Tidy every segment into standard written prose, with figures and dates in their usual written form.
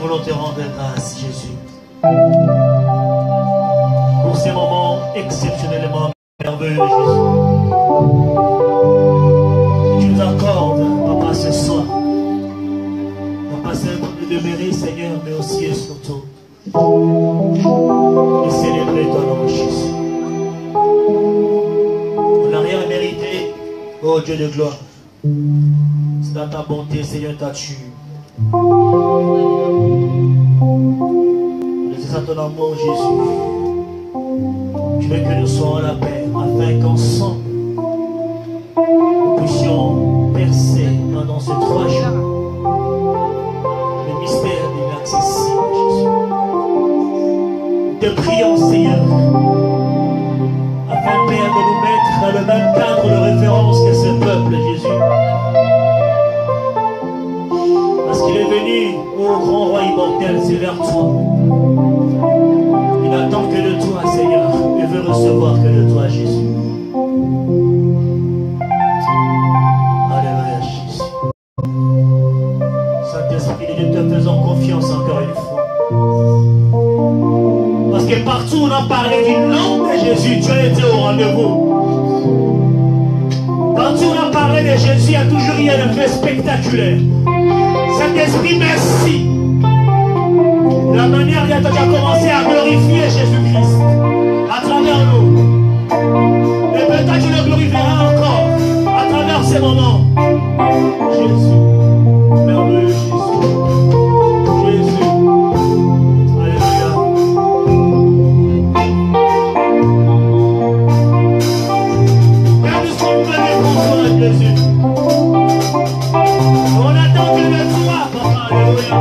voulons te rendre grâce, Jésus, pour ces moments exceptionnellement merveilleux, Jésus. Tu nous accordes, Papa, ce soir. Non pas seulement de demeurer, Seigneur, mais aussi et surtout de célébrer ton nom, Jésus. On n'a rien mérité, oh Dieu de gloire. C'est dans ta bonté, Seigneur, t'as-tu. C'est à ton amour, Jésus. Tu veux que nous soyons en la paix, afin qu'ensemble, nous puissions percer pendant ces 3 jours le mystère de l'inaccessible, Jésus. Nous te prions, Seigneur, afin, Père, de nous mettre dans le même cadre de référence que ce peuple, Jésus. Parce qu'il est venu, ô grand roi immortel, c'est vers toi. Il n'attend que de toi, Seigneur. Il veut recevoir que de toi, Jésus. Alléluia, Jésus. Saint-Esprit de Dieu, te faisons confiance encore une fois. Parce que partout où on a parlé du nom de Jésus, tu as été au rendez-vous. Partout où on a parlé de Jésus, il y a toujours eu un effet spectaculaire. Saint-Esprit, merci. La manière dont tu as commencé à glorifier Jésus-Christ à travers nous. Et peut-être tu le glorifieras encore à travers ces moments. Jésus, merveilleux Jésus. Jésus, alléluia. Père, nous sommes venus pour toi, Jésus. On attend que de toi, Papa, alléluia.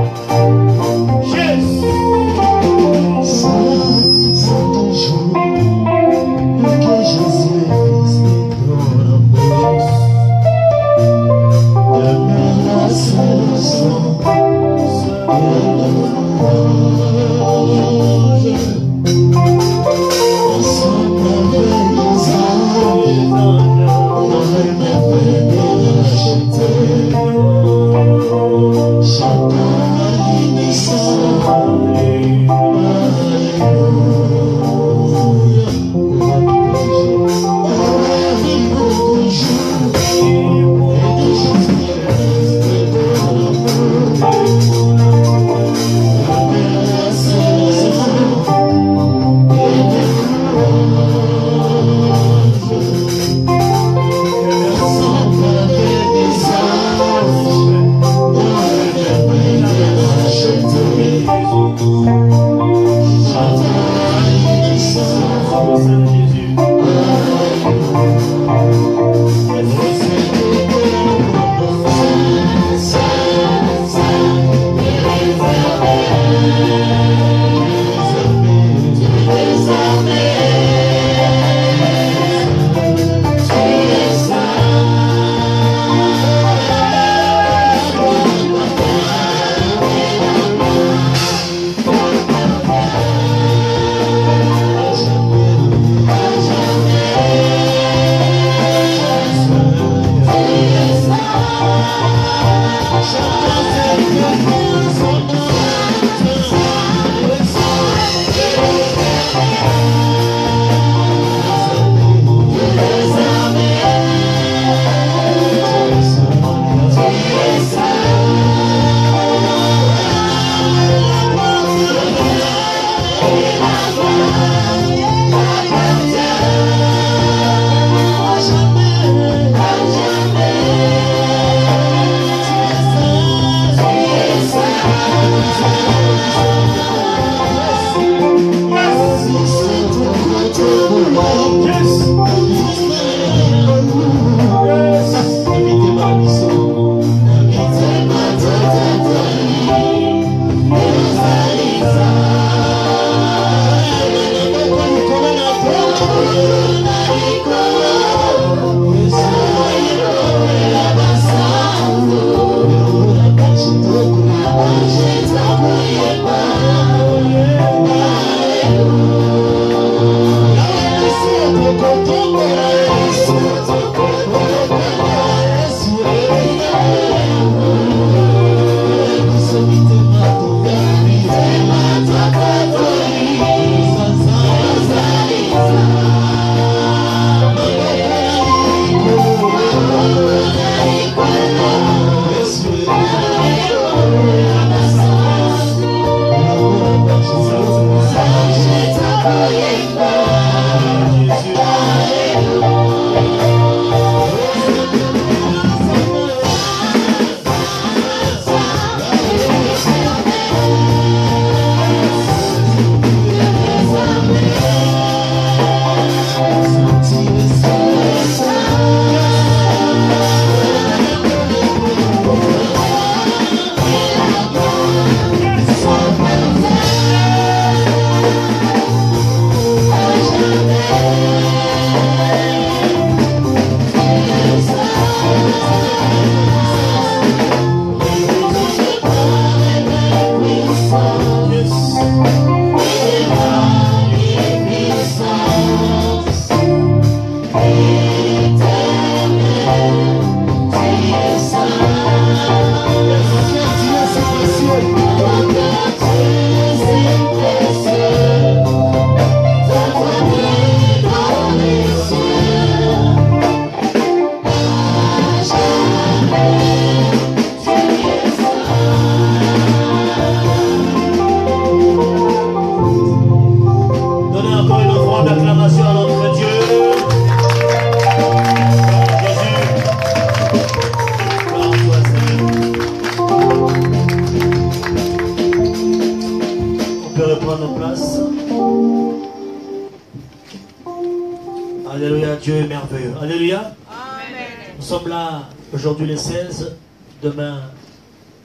Dieu est merveilleux. Alléluia. Amen. Nous sommes là aujourd'hui le 16, demain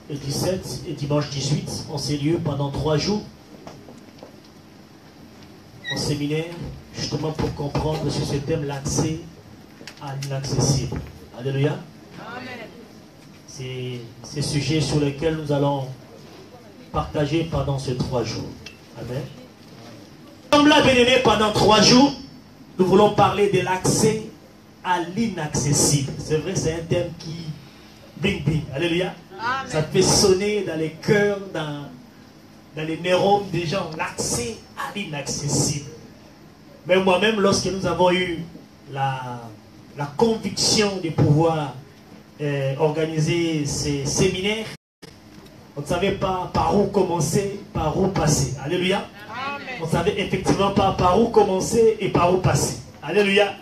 le 17 et dimanche 18 en ces lieux pendant 3 jours en séminaire, justement pour comprendre sur ce thème l'accès à l'inaccessible. Alléluia. Amen. C'est ces sujets sur lesquels nous allons partager pendant ces 3 jours. Amen. Nous sommes là, bien-aimés, pendant 3 jours. Nous voulons parler de l'accès à l'inaccessible. C'est vrai, c'est un thème qui bing bing. Alléluia. Amen. Ça fait sonner dans les cœurs, dans les neurones des gens. L'accès à l'inaccessible. Mais moi-même, lorsque nous avons eu la conviction de pouvoir organiser ces séminaires, on ne savait pas par où commencer, par où passer. Alléluia. Amen. On ne savait effectivement pas par où commencer et par où passer. Alléluia. Amen.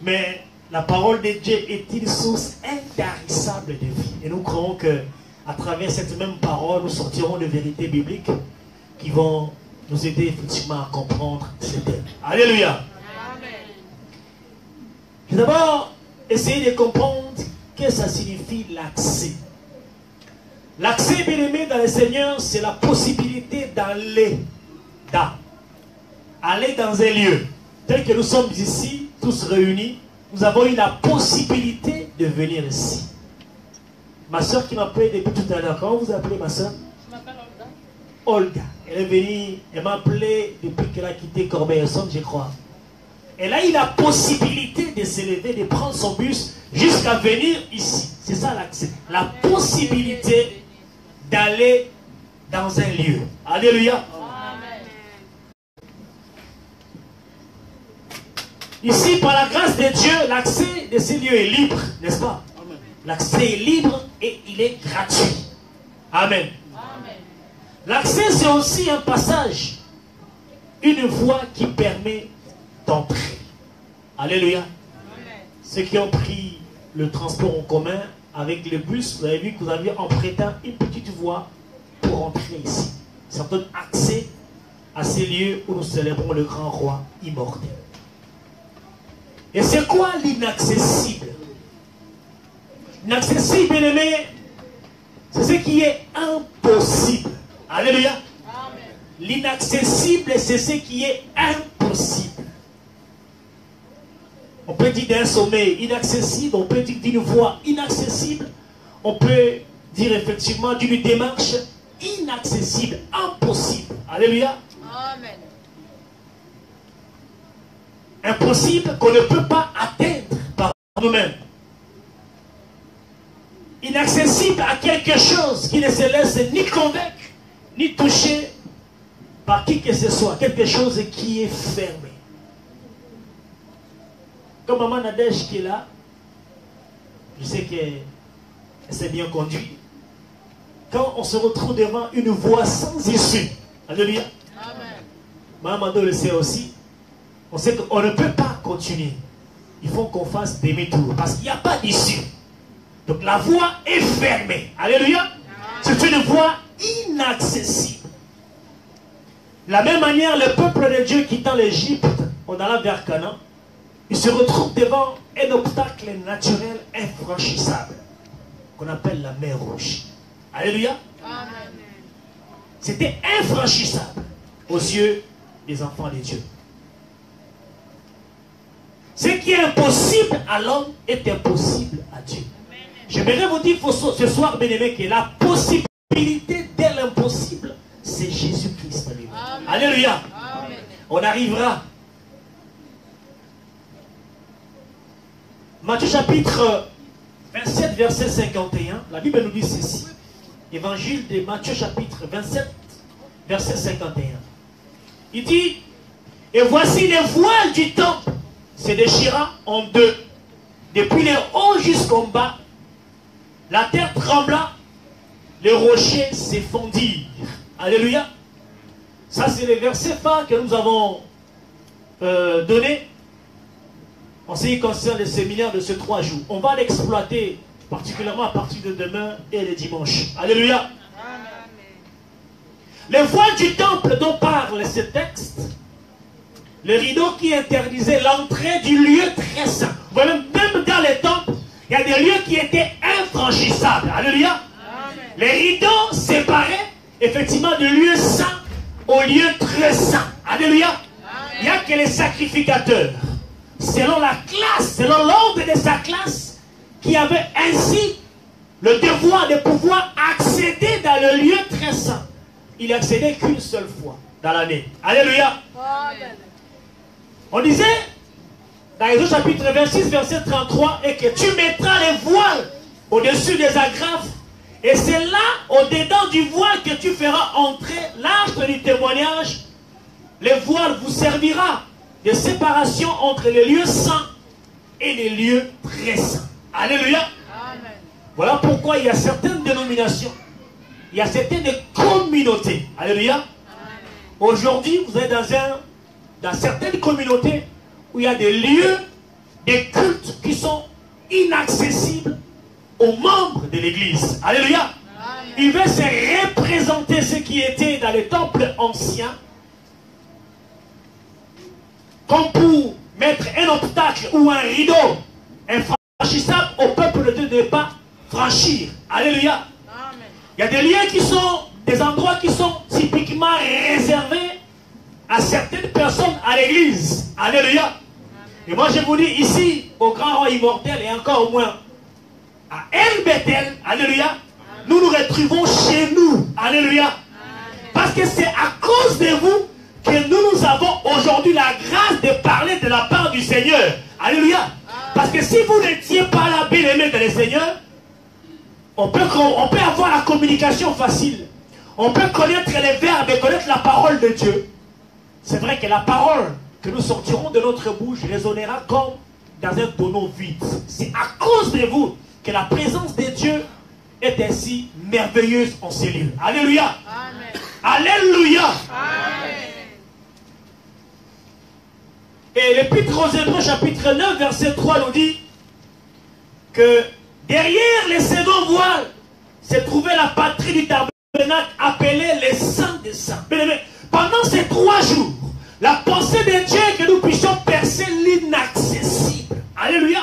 Mais la parole de Dieu est une source intarissable de vie. Et nous croyons que à travers cette même parole, nous sortirons de vérités bibliques qui vont nous aider effectivement à comprendre ce thème. Alléluia. Amen. Je vais d'abord essayer de comprendre ce que ça signifie l'accès. L'accès, bien aimé dans le Seigneur, c'est la possibilité d'aller dans un lieu. Tel que nous sommes ici, tous réunis, nous avons eu la possibilité de venir ici. Ma soeur qui m'appelle depuis tout à l'heure, comment vous appelez ma soeur? Je m'appelle Olga. Olga. Elle est venue, elle m'a appelé depuis qu'elle a quitté Corbeil-Essonne, je crois. Elle a eu la possibilité de s'élever, de prendre son bus jusqu'à venir ici. C'est ça l'accès. La possibilité d'aller dans un lieu. Alléluia. Amen. Ici, par la grâce de Dieu, l'accès de ces lieux est libre, n'est-ce pas? L'accès est libre et il est gratuit. Amen. Amen. L'accès, c'est aussi un passage, une voie qui permet d'entrer. Alléluia. Amen. Ceux qui ont pris le transport en commun avec le bus, vous avez vu que vous aviez emprunté une petite voie pour entrer ici. Ça donne accès à ces lieux où nous célébrons le grand roi immortel. Et c'est quoi l'inaccessible? L'inaccessible, bien aimé, c'est ce qui est impossible. Alléluia. Amen. L'inaccessible, c'est ce qui est impossible. On peut dire d'un sommet inaccessible, on peut dire d'une voie inaccessible, on peut dire effectivement d'une démarche inaccessible, impossible. Alléluia. Amen. Impossible qu'on ne peut pas atteindre par nous-mêmes. Inaccessible à quelque chose qui ne se laisse ni convaincre, ni toucher par qui que ce soit. Quelque chose qui est fermé. Comme maman Nadège qui est là, je sais qu'elle s'est bien conduite. Quand on se retrouve devant une voie sans issue, alléluia. Amen. Maman Mado le sait aussi. On sait qu'on ne peut pas continuer. Il faut qu'on fasse demi-tour parce qu'il n'y a pas d'issue. Donc la voie est fermée. Alléluia. C'est une voie inaccessible. De la même manière, le peuple de Dieu quittant l'Égypte, en allant vers Canaan, il se retrouve devant un obstacle naturel infranchissable, qu'on appelle la mer Rouge. Alléluia. Amen. C'était infranchissable aux yeux des enfants de Dieu. Ce qui est impossible à l'homme est impossible à Dieu. J'aimerais vous dire ce soir, bien-aimé, que la possibilité de l'impossible, c'est Jésus-Christ. Alléluia. Amen. On arrivera. Matthieu chapitre 27, verset 51, la Bible nous dit ceci. Évangile de Matthieu chapitre 27, verset 51. Il dit, et voici les voiles du temple se déchira en deux, depuis les hauts jusqu'en bas. La terre trembla, les rochers s'effondirent. Alléluia. Ça, c'est le verset phare que nous avons donné en ce qui concerne le séminaire de ces 3 jours. On va l'exploiter particulièrement à partir de demain et le dimanche. Alléluia. Amen. Les voiles du temple dont parle ce texte, Le rideau qui interdisait l'entrée du lieu très saint. Vous voyez, même dans les temples, il y a des lieux qui étaient infranchissables. Alléluia. Amen. Les rideaux séparaient effectivement du lieu saint au lieu très saint. Alléluia. Il n'y a que les sacrificateurs, selon la classe, selon l'ordre de sa classe, qui avaient ainsi le devoir de pouvoir accéder dans le lieu très saint. Il accédait qu'une seule fois dans l'année. Alléluia. Amen. On disait dans Exode chapitre 26, verset 33, et que tu mettras les voiles au-dessus des agrafes, et c'est là, au-dedans du voile, que tu feras entrer l'arche du témoignage. Le voile vous servira de séparation entre les lieux saints et les lieux très saints. Alléluia. Amen. Voilà pourquoi il y a certaines dénominations, il y a certaines communautés. Alléluia. Aujourd'hui, vous êtes dans certaines communautés où il y a des lieux, des cultes qui sont inaccessibles aux membres de l'église. Alléluia. Amen. Il veut se représenter ce qui était dans les temples anciens, comme pour mettre un obstacle ou un rideau infranchissable au peuple de Dieu de ne pas franchir. Alléluia. Amen. Il y a des lieux qui sont, des endroits qui sont typiquement réservés à certaines personnes à l'église. Alléluia. Et moi je vous dis ici, au grand roi immortel et encore au moins à El Bethel, alléluia, nous nous retrouvons chez nous. Alléluia. Parce que c'est à cause de vous que nous avons aujourd'hui la grâce de parler de la part du Seigneur. Alléluia. Parce que si vous n'étiez pas là, bien-aimés de le Seigneur, on peut avoir la communication facile. On peut connaître les verbes et connaître la parole de Dieu. C'est vrai que la parole que nous sortirons de notre bouche résonnera comme dans un tonneau vide. C'est à cause de vous que la présence de Dieu est ainsi merveilleuse en ces lieux. Alléluia. Amen. Alléluia. Amen. Et l'Épître aux Hébreux chapitre 9 verset 3 nous dit que derrière les second voiles se trouvait la patrie du tabernacle appelée les saints des saints. Bien-aimés, pendant ces 3 jours, la pensée de Dieu est que nous puissions percer l'inaccessible. Alléluia.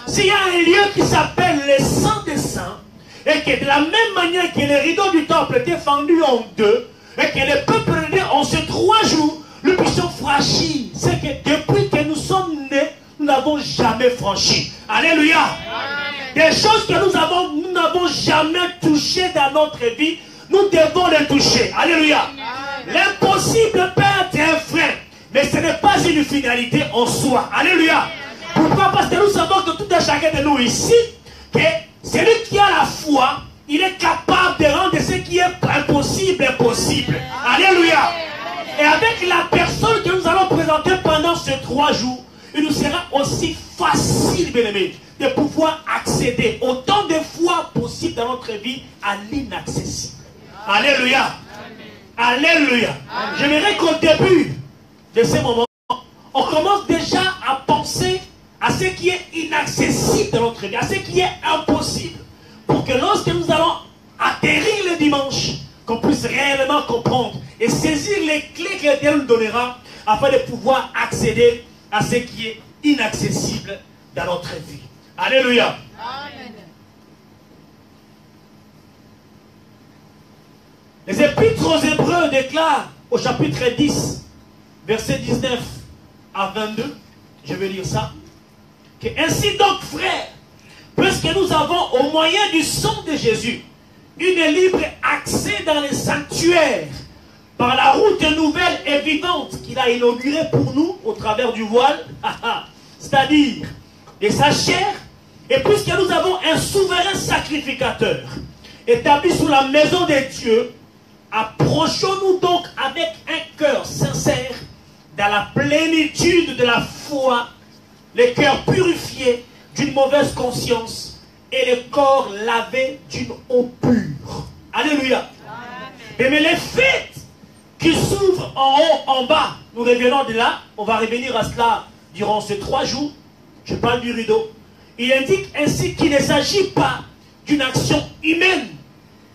S'il y a un lieu qui s'appelle les saints des saints, et que de la même manière que les rideaux du temple étaient fendus en deux, et que le peuple de Dieu en ces 3 jours, nous puissions franchir, c'est que depuis que nous sommes nés, nous n'avons jamais franchi. Alléluia. Des choses que nous n'avons jamais touchées dans notre vie, nous devons les toucher. Alléluia. L'impossible peut être un frein, mais ce n'est pas une finalité en soi. Alléluia. Pourquoi? Parce que nous savons que tout un chacun de nous ici, que celui qui a la foi, il est capable de rendre ce qui est impossible possible. Alléluia. Et avec la personne que nous allons présenter pendant ces 3 jours, il nous sera aussi facile, bien-aimés, de pouvoir accéder autant de fois possible dans notre vie à l'inaccessible. Alléluia. Alléluia. J'aimerais qu'au début de ce moment, on commence déjà à penser à ce qui est inaccessible dans notre vie, à ce qui est impossible, pour que lorsque nous allons atterrir le dimanche, qu'on puisse réellement comprendre et saisir les clés que Dieu nous donnera afin de pouvoir accéder à ce qui est inaccessible dans notre vie. Alléluia. Amen. Les épîtres aux Hébreux déclarent au chapitre 10, verset 19 à 22, je vais lire ça, que ainsi donc, frères, puisque nous avons au moyen du sang de Jésus une libre accès dans les sanctuaires par la route nouvelle et vivante qu'il a inaugurée pour nous au travers du voile, c'est-à-dire de sa chair, et puisque nous avons un souverain sacrificateur établi sous la maison de Dieu, approchons-nous donc avec un cœur sincère dans la plénitude de la foi, le cœur purifié d'une mauvaise conscience et le corps lavé d'une eau pure. Alléluia. Mais les fêtes qui s'ouvrent en haut, en bas, nous revenons de là, on va revenir à cela durant ces 3 jours. Je parle du rideau. Il indique ainsi qu'il ne s'agit pas d'une action humaine,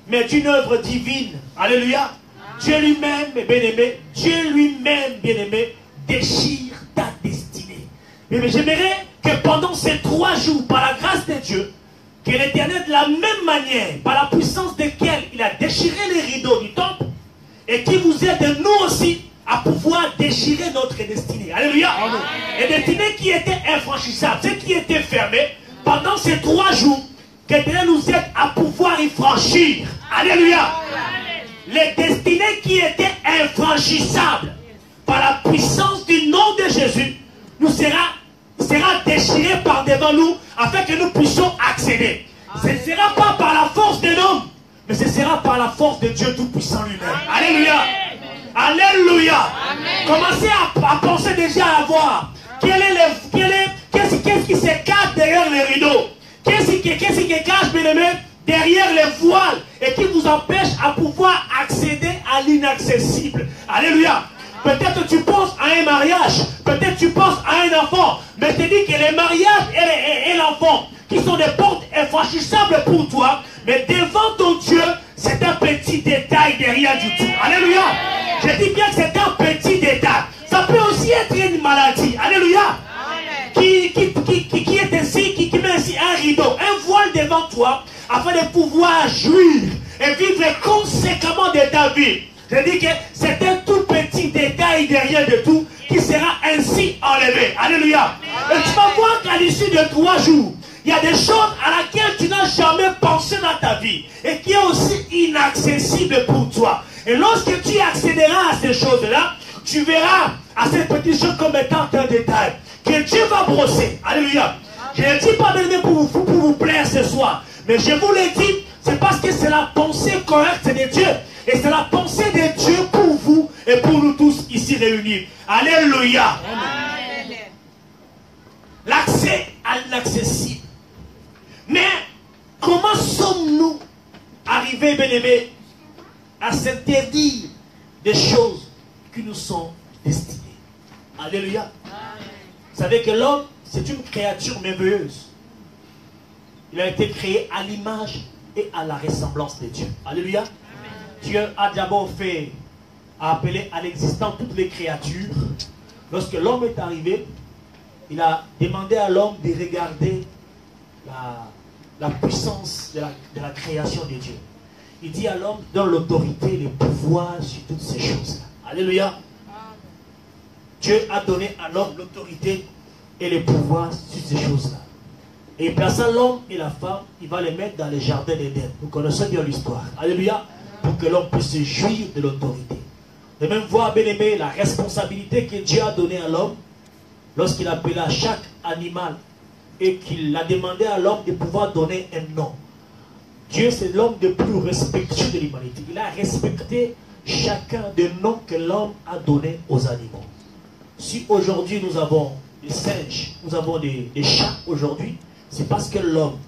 mais d'une œuvre divine. Alléluia. Dieu lui-même, bien-aimé, Dieu lui-même, bien-aimé, déchire ta destinée. Mais j'aimerais que pendant ces 3 jours, par la grâce de Dieu, que l'Éternel, de la même manière, par la puissance de laquelle il a déchiré les rideaux du temple, et qui vous aide nous aussi à pouvoir déchirer notre destinée. Alléluia. Et destinée qui était infranchissable, ce qui était fermé, pendant ces 3 jours, que l'Éternel nous aide à pouvoir y franchir. Alléluia. Les destinées qui étaient infranchissables, par la puissance du nom de Jésus, nous sera déchiré par devant nous, afin que nous puissions accéder. Ce ne sera pas par la force de l'homme, mais ce sera par la force de Dieu Tout-Puissant lui-même. Alléluia. Alléluia. Commencez à penser déjà à voir qu'est-ce qui se cache derrière les rideaux. Qu'est-ce qui cache, bien aimé, derrière les voiles et qui vous empêche à pouvoir accéder à l'inaccessible. Alléluia. Peut-être tu penses à un mariage, peut-être tu penses à un enfant, mais je te dis que les mariages et l'enfant, qui sont des portes infranchissables pour toi, mais devant ton Dieu, c'est un petit détail derrière du tout. Alléluia. Je dis bien que c'est un petit détail. Ça peut aussi être une maladie. Alléluia. Qui est ainsi, qui met ainsi un rideau, un voile devant toi, afin de pouvoir jouir et vivre conséquemment de ta vie. Je dis que c'est un tout petit détail derrière de tout qui sera ainsi enlevé. Alléluia. Et tu vas voir qu'à l'issue de 3 jours, il y a des choses à laquelle tu n'as jamais pensé dans ta vie et qui est aussi inaccessible pour toi. Et lorsque tu accéderas à ces choses-là, tu verras à ces petites choses comme étant un détail que Dieu va brosser. Alléluia. Je ne dis pas de pour vous plaire ce soir, mais je vous le dis, c'est parce que c'est la pensée correcte de Dieu. Et c'est la pensée de Dieu pour vous et pour nous tous ici réunis. Alléluia. L'accès à l'inaccessible. Mais comment sommes-nous arrivés, bien-aimés, à s'interdire des choses qui nous sont destinées? Alléluia. Vous savez que l'homme, c'est une créature merveilleuse. Il a été créé à l'image et à la ressemblance de Dieu. Alléluia. Dieu a d'abord appelé à l'existence toutes les créatures. Lorsque l'homme est arrivé, il a demandé à l'homme de regarder la puissance de la création de Dieu. Il dit à l'homme, donne l'autorité, le pouvoir sur toutes ces choses-là. Alléluia. Dieu a donné à l'homme l'autorité et le pouvoir sur ces choses-là. Et il plaça l'homme et la femme, il va les mettre dans les jardins d'Éden. Nous connaissons bien l'histoire. Alléluia. Pour que l'homme puisse se jouir de l'autorité. De même voir, bien aimé, la responsabilité que Dieu a donnée à l'homme lorsqu'il appela chaque animal et qu'il a demandé à l'homme de pouvoir donner un nom. Dieu, c'est l'homme le plus respectueux de l'humanité. Il a respecté chacun des noms que l'homme a donnés aux animaux. Si aujourd'hui nous avons des singes, nous avons des chats aujourd'hui, c'est parce que l'homme,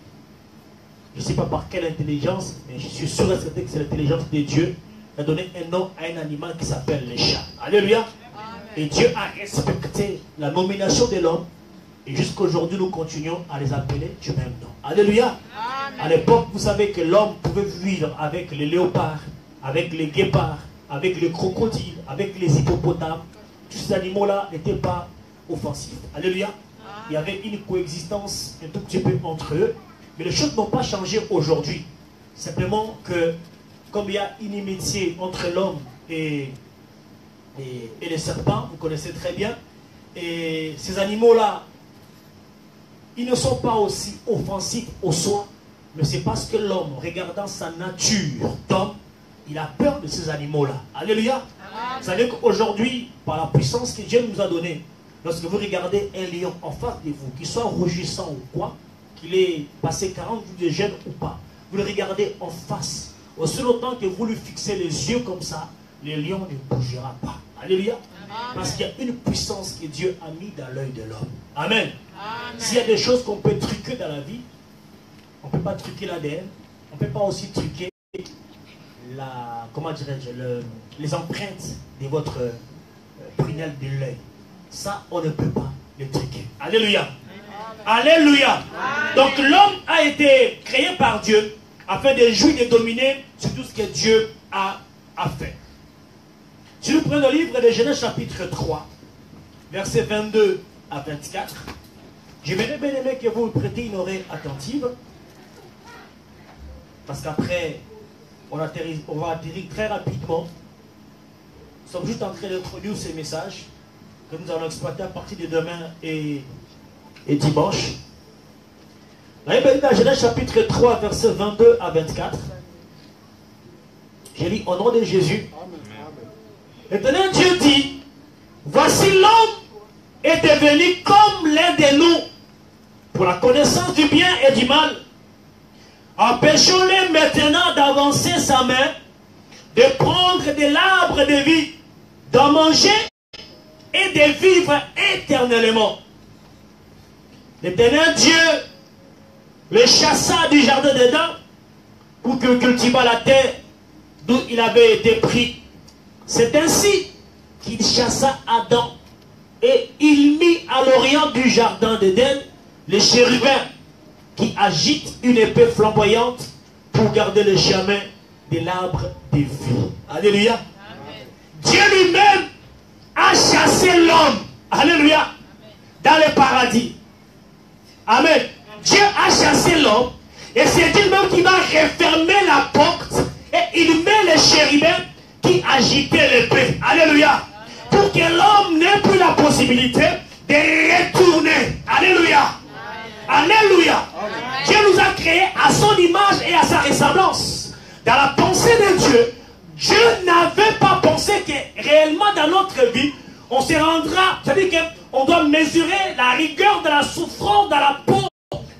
je ne sais pas par quelle intelligence, mais je suis sûr et certain que c'est l'intelligence de Dieu, a donné un nom à un animal qui s'appelle le chat. Alléluia. Et Dieu a respecté la nomination de l'homme. Et jusqu'à aujourd'hui, nous continuons à les appeler du même nom. Alléluia. À l'époque, vous savez que l'homme pouvait vivre avec les léopards, avec les guépards, avec les crocodiles, avec les hippopotames. Tous ces animaux-là n'étaient pas offensifs. Alléluia. Il y avait une coexistence un tout petit peu entre eux. Mais les choses n'ont pas changé aujourd'hui. Simplement que, comme il y a une inimitié entre l'homme et les serpents, vous connaissez très bien, et ces animaux-là, ils ne sont pas aussi offensifs au soi, mais c'est parce que l'homme, regardant sa nature d'homme, il a peur de ces animaux-là. Alléluia. Vous savez qu'aujourd'hui, par la puissance que Dieu nous a donnée, lorsque vous regardez un lion en face de vous, qu'il soit rougissant ou quoi, qu'il ait passé 40 jours de jeûne ou pas, vous le regardez en face. Aussi longtemps que vous lui fixez les yeux comme ça, le lion ne bougera pas. Alléluia. Parce qu'il y a une puissance que Dieu a mis dans l'œil de l'homme. Amen. S'il y a des choses qu'on peut truquer dans la vie, on ne peut pas truquer l'ADN, on ne peut pas aussi truquer les empreintes de votre prunelle de l'œil. Ça, on ne peut pas le truquer. Alléluia. Alléluia. Donc l'homme a été créé par Dieu afin de jouir, de dominer sur tout ce que Dieu a fait. Si nous prenons le livre de Genèse chapitre 3, versets 22 à 24. J'aimerais bien aimer que vous prêtez une oreille attentive. Parce qu'après, on va atterrir très rapidement. Nous sommes juste en train d'introduire ces messages que nous allons exploiter à partir de demain et dimanche. La Bible dans Genèse chapitre 3, versets 22 à 24. J'ai lu au nom de Jésus. L'éternel Dieu dit, voici l'homme est devenu comme l'un de nous pour la connaissance du bien et du mal. Empêchons-le maintenant d'avancer sa main, de prendre de l'arbre de vie, d'en manger et de vivre éternellement. L'éternel Dieu le chassa du jardin d'Éden pour qu'il cultivât la terre d'où il avait été pris. C'est ainsi qu'il chassa Adam et il mit à l'orient du jardin d'Éden les chérubins qui agitent une épée flamboyante pour garder le chemin de l'arbre de vie. Alléluia. Amen. Dieu lui-même a chassé l'homme. Alléluia. Amen. Dans le paradis. Amen. Dieu a chassé l'homme et c'est Dieu même qui va refermer la porte et il met les chérubins qui agitaient l'épée. Alléluia. Pour que l'homme n'ait plus la possibilité de retourner. Alléluia. Alléluia. Amen. Dieu nous a créés à son image et à sa ressemblance. Dans la pensée de Dieu, Dieu n'avait pas pensé que réellement dans notre vie, on se rendra, c'est-à-dire qu'on doit mesurer la rigueur de la souffrance dans la peau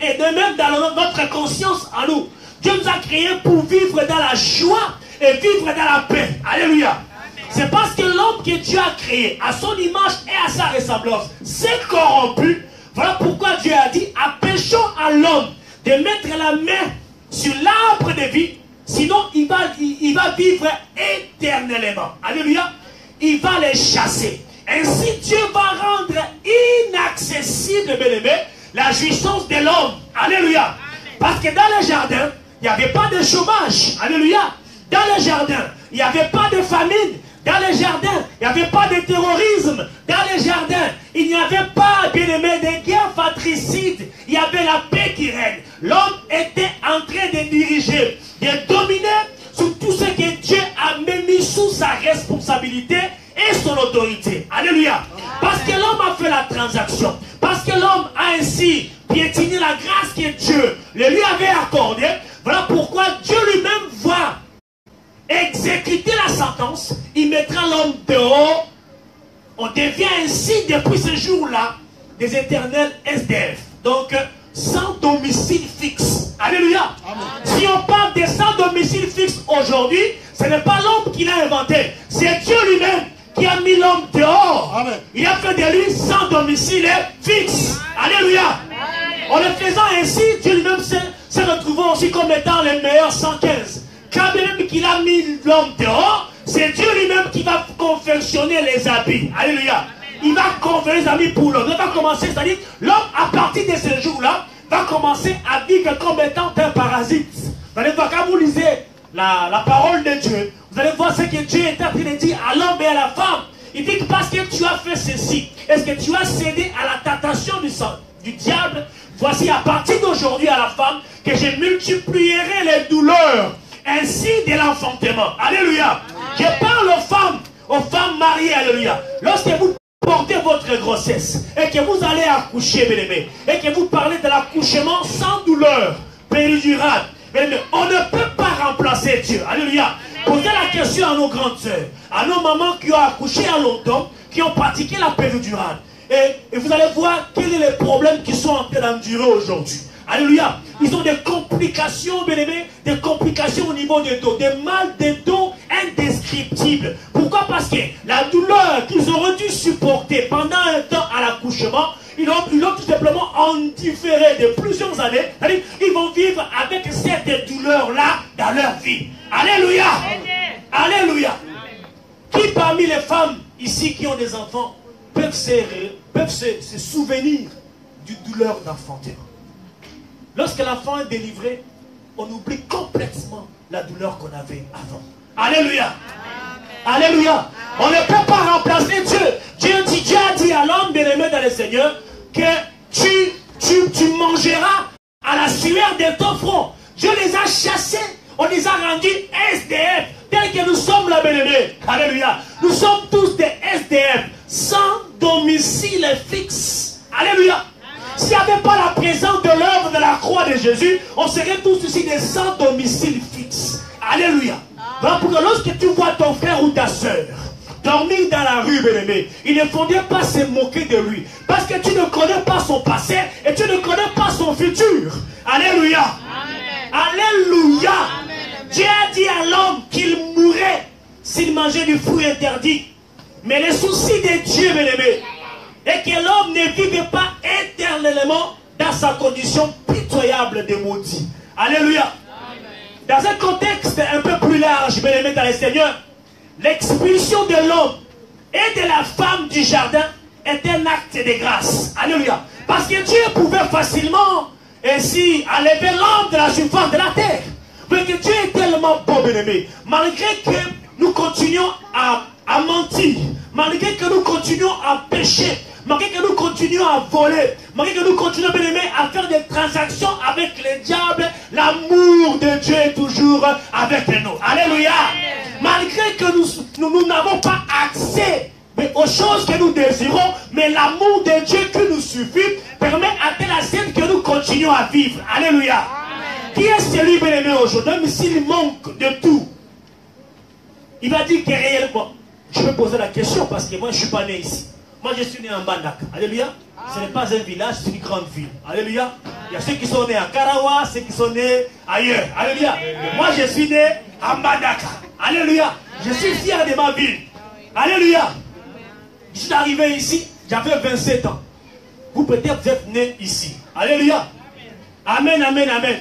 et de même dans notre conscience en nous. Dieu nous a créés pour vivre dans la joie et vivre dans la paix. Alléluia. C'est parce que l'homme que Dieu a créé à son image et à sa ressemblance s'est corrompu. Voilà pourquoi Dieu a dit, empêchons à l'homme de mettre la main sur l'arbre de vie, sinon il va vivre éternellement. Alléluia. Il va les chasser. Ainsi Dieu va rendre inaccessible, bien-aimé, la jouissance de l'homme. Alléluia. Parce que dans le jardin, il n'y avait pas de chômage. Alléluia. Dans le jardin, il n'y avait pas de famine. Dans les jardins, il n'y avait pas de terrorisme. Dans les jardins, il n'y avait pas, bien aimé, de guerre fratricide. Il y avait la paix qui règne. L'homme était en train de diriger, de dominer sur tout ce que Dieu a mis sous sa responsabilité et son autorité. Alléluia. Parce que l'homme a fait la transaction. Parce que l'homme a ainsi piétiné la grâce que Dieu le lui avait accordée. Voilà pourquoi Dieu lui-même va exécuter la sentence, il mettra l'homme dehors. On devient ainsi depuis ce jour-là des éternels SDF. Donc sans domicile fixe. Alléluia. Amen. Si on parle de sans domicile fixe aujourd'hui, ce n'est pas l'homme qui l'a inventé, c'est Dieu lui-même qui a mis l'homme dehors. Amen. Il a fait de lui sans domicile fixe. Alléluia. En le faisant ainsi, Dieu lui-même se retrouve aussi comme étant le meilleur 115. Quand même qu'il a mis l'homme dehors, c'est Dieu lui-même qui va confectionner les habits. Alléluia. Il va confectionner les habits pour l'homme. Il va commencer, c'est-à-dire, l'homme, à partir de ce jour-là, va commencer à vivre comme étant un parasite. Vous allez voir, quand vous lisez la parole de Dieu, vous allez voir ce que Dieu est en train de dire à l'homme et à la femme. Il dit que parce que tu as fait ceci, est-ce que tu as cédé à la tentation du diable? Voici à partir d'aujourd'hui à la femme que je multiplierai les douleurs ainsi de l'enfantement. Alléluia. Je parle aux femmes mariées. Alléluia. Lorsque vous portez votre grossesse et que vous allez accoucher, bien-aimé, et que vous parlez de l'accouchement sans douleur, péridurale, on ne peut pas remplacer Dieu. Alléluia. Posez la question à nos grandes sœurs, à nos mamans qui ont accouché à longtemps, qui ont pratiqué la péridurale. Et vous allez voir quels sont les problèmes qui sont en train d'endurer aujourd'hui. Alléluia. Ils ont des complications, bien-aimés, des complications au niveau des dos, des mal des dos indescriptibles. Pourquoi? Parce que la douleur qu'ils auraient dû supporter pendant un temps à l'accouchement, ils l'ont tout simplement endifféré de plusieurs années. C'est-à-dire, ils vont vivre avec cette douleur-là dans leur vie. Alléluia. Alléluia. Qui parmi les femmes ici qui ont des enfants peuvent se souvenir du douleur d'enfantement? Lorsque l'enfant est délivré, on oublie complètement la douleur qu'on avait avant. Alléluia. Alléluia. On ne peut pas remplacer Dieu. Dieu a dit à l'homme bien-aimé dans le Seigneur que tu mangeras à la sueur de ton front. Dieu les a chassés. On les a rendus SDF. Tels que nous sommes là, bien-aimés. Alléluia. Nous sommes tous des SDF. Sans domicile fixe. Alléluia. S'il n'y avait pas la présence de l'œuvre de la croix de Jésus, on serait tous ici des sans domicile fixe. Alléluia. Voilà pourquoi lorsque tu vois ton frère ou ta soeur dormir dans la rue, bien-aimé, il ne faudrait pas se moquer de lui. Parce que tu ne connais pas son passé et tu ne connais pas son futur. Alléluia. Amen. Alléluia. Amen. Dieu a dit à l'homme qu'il mourrait s'il mangeait du fruit interdit. Mais le souci de Dieu, bien-aimé, est que l'homme ne vive pas éternellement dans sa condition pitoyable de maudit. Alléluia. Amen. Dans un contexte un peu plus large, bien-aimé dans le Seigneur, l'expulsion de l'homme et de la femme du jardin est un acte de grâce. Alléluia. Parce que Dieu pouvait facilement ainsi enlever l'homme de la surface de la terre. Mais que Dieu est tellement bon, bien-aimé, malgré que nous continuons à mentir, malgré que nous continuons à pécher, malgré que nous continuons à voler, malgré que nous continuons, bien-aimé, à faire des transactions avec le diable, l'amour de Dieu est toujours avec nous. Alléluia. Malgré que nous n'avons pas accès aux choses que nous désirons, mais l'amour de Dieu qui nous suffit permet à telle scène que nous continuons à vivre. Alléluia. Amen. Qui est celui, bien-aimé, aujourd'hui, même s'il manque de tout, il va dire que réellement, je vais poser la question parce que moi je ne suis pas né ici. Moi je suis né en Mbandaka. Alléluia. Ce n'est pas un village, c'est une grande ville. Alléluia. Il y a ceux qui sont nés à Karawa, ceux qui sont nés ailleurs. Alléluia. Moi je suis né en Mbandaka. Alléluia. Je suis fier de ma ville. Alléluia. Je suis arrivé ici, j'avais 27 ans. Vous peut-être vous êtes né ici. Alléluia. Amen, amen, amen.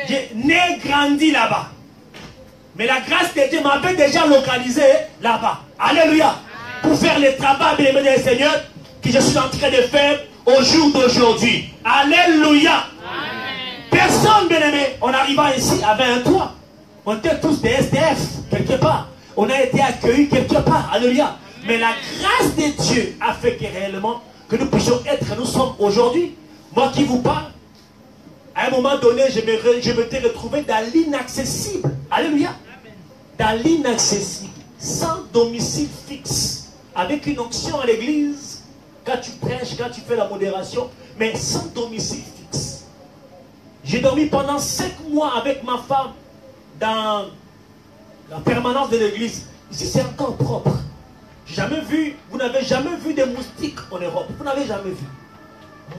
J'ai né, grandi là-bas. Mais la grâce de Dieu m'avait déjà localisé là-bas. Alléluia. Pour faire le travail, bien-aimé du Seigneur, que je suis en train de faire au jour d'aujourd'hui. Alléluia. Personne, bien-aimé, en arrivant ici, avait un toit. On était tous des SDF, quelque part. On a été accueillis quelque part. Alléluia. Mais la grâce de Dieu a fait que réellement, que nous puissions être, nous sommes aujourd'hui. Moi qui vous parle, à un moment donné, je m'étais retrouvé dans l'inaccessible. Alléluia. Dans l'inaccessible. Sans domicile fixe. Avec une onction à l'église. Quand tu prêches, quand tu fais la modération. Mais sans domicile fixe. J'ai dormi pendant 5 mois avec ma femme. Dans la permanence de l'église. Ici c'est encore propre. Jamais vu, vous n'avez jamais vu des moustiques en Europe. Vous n'avez jamais vu.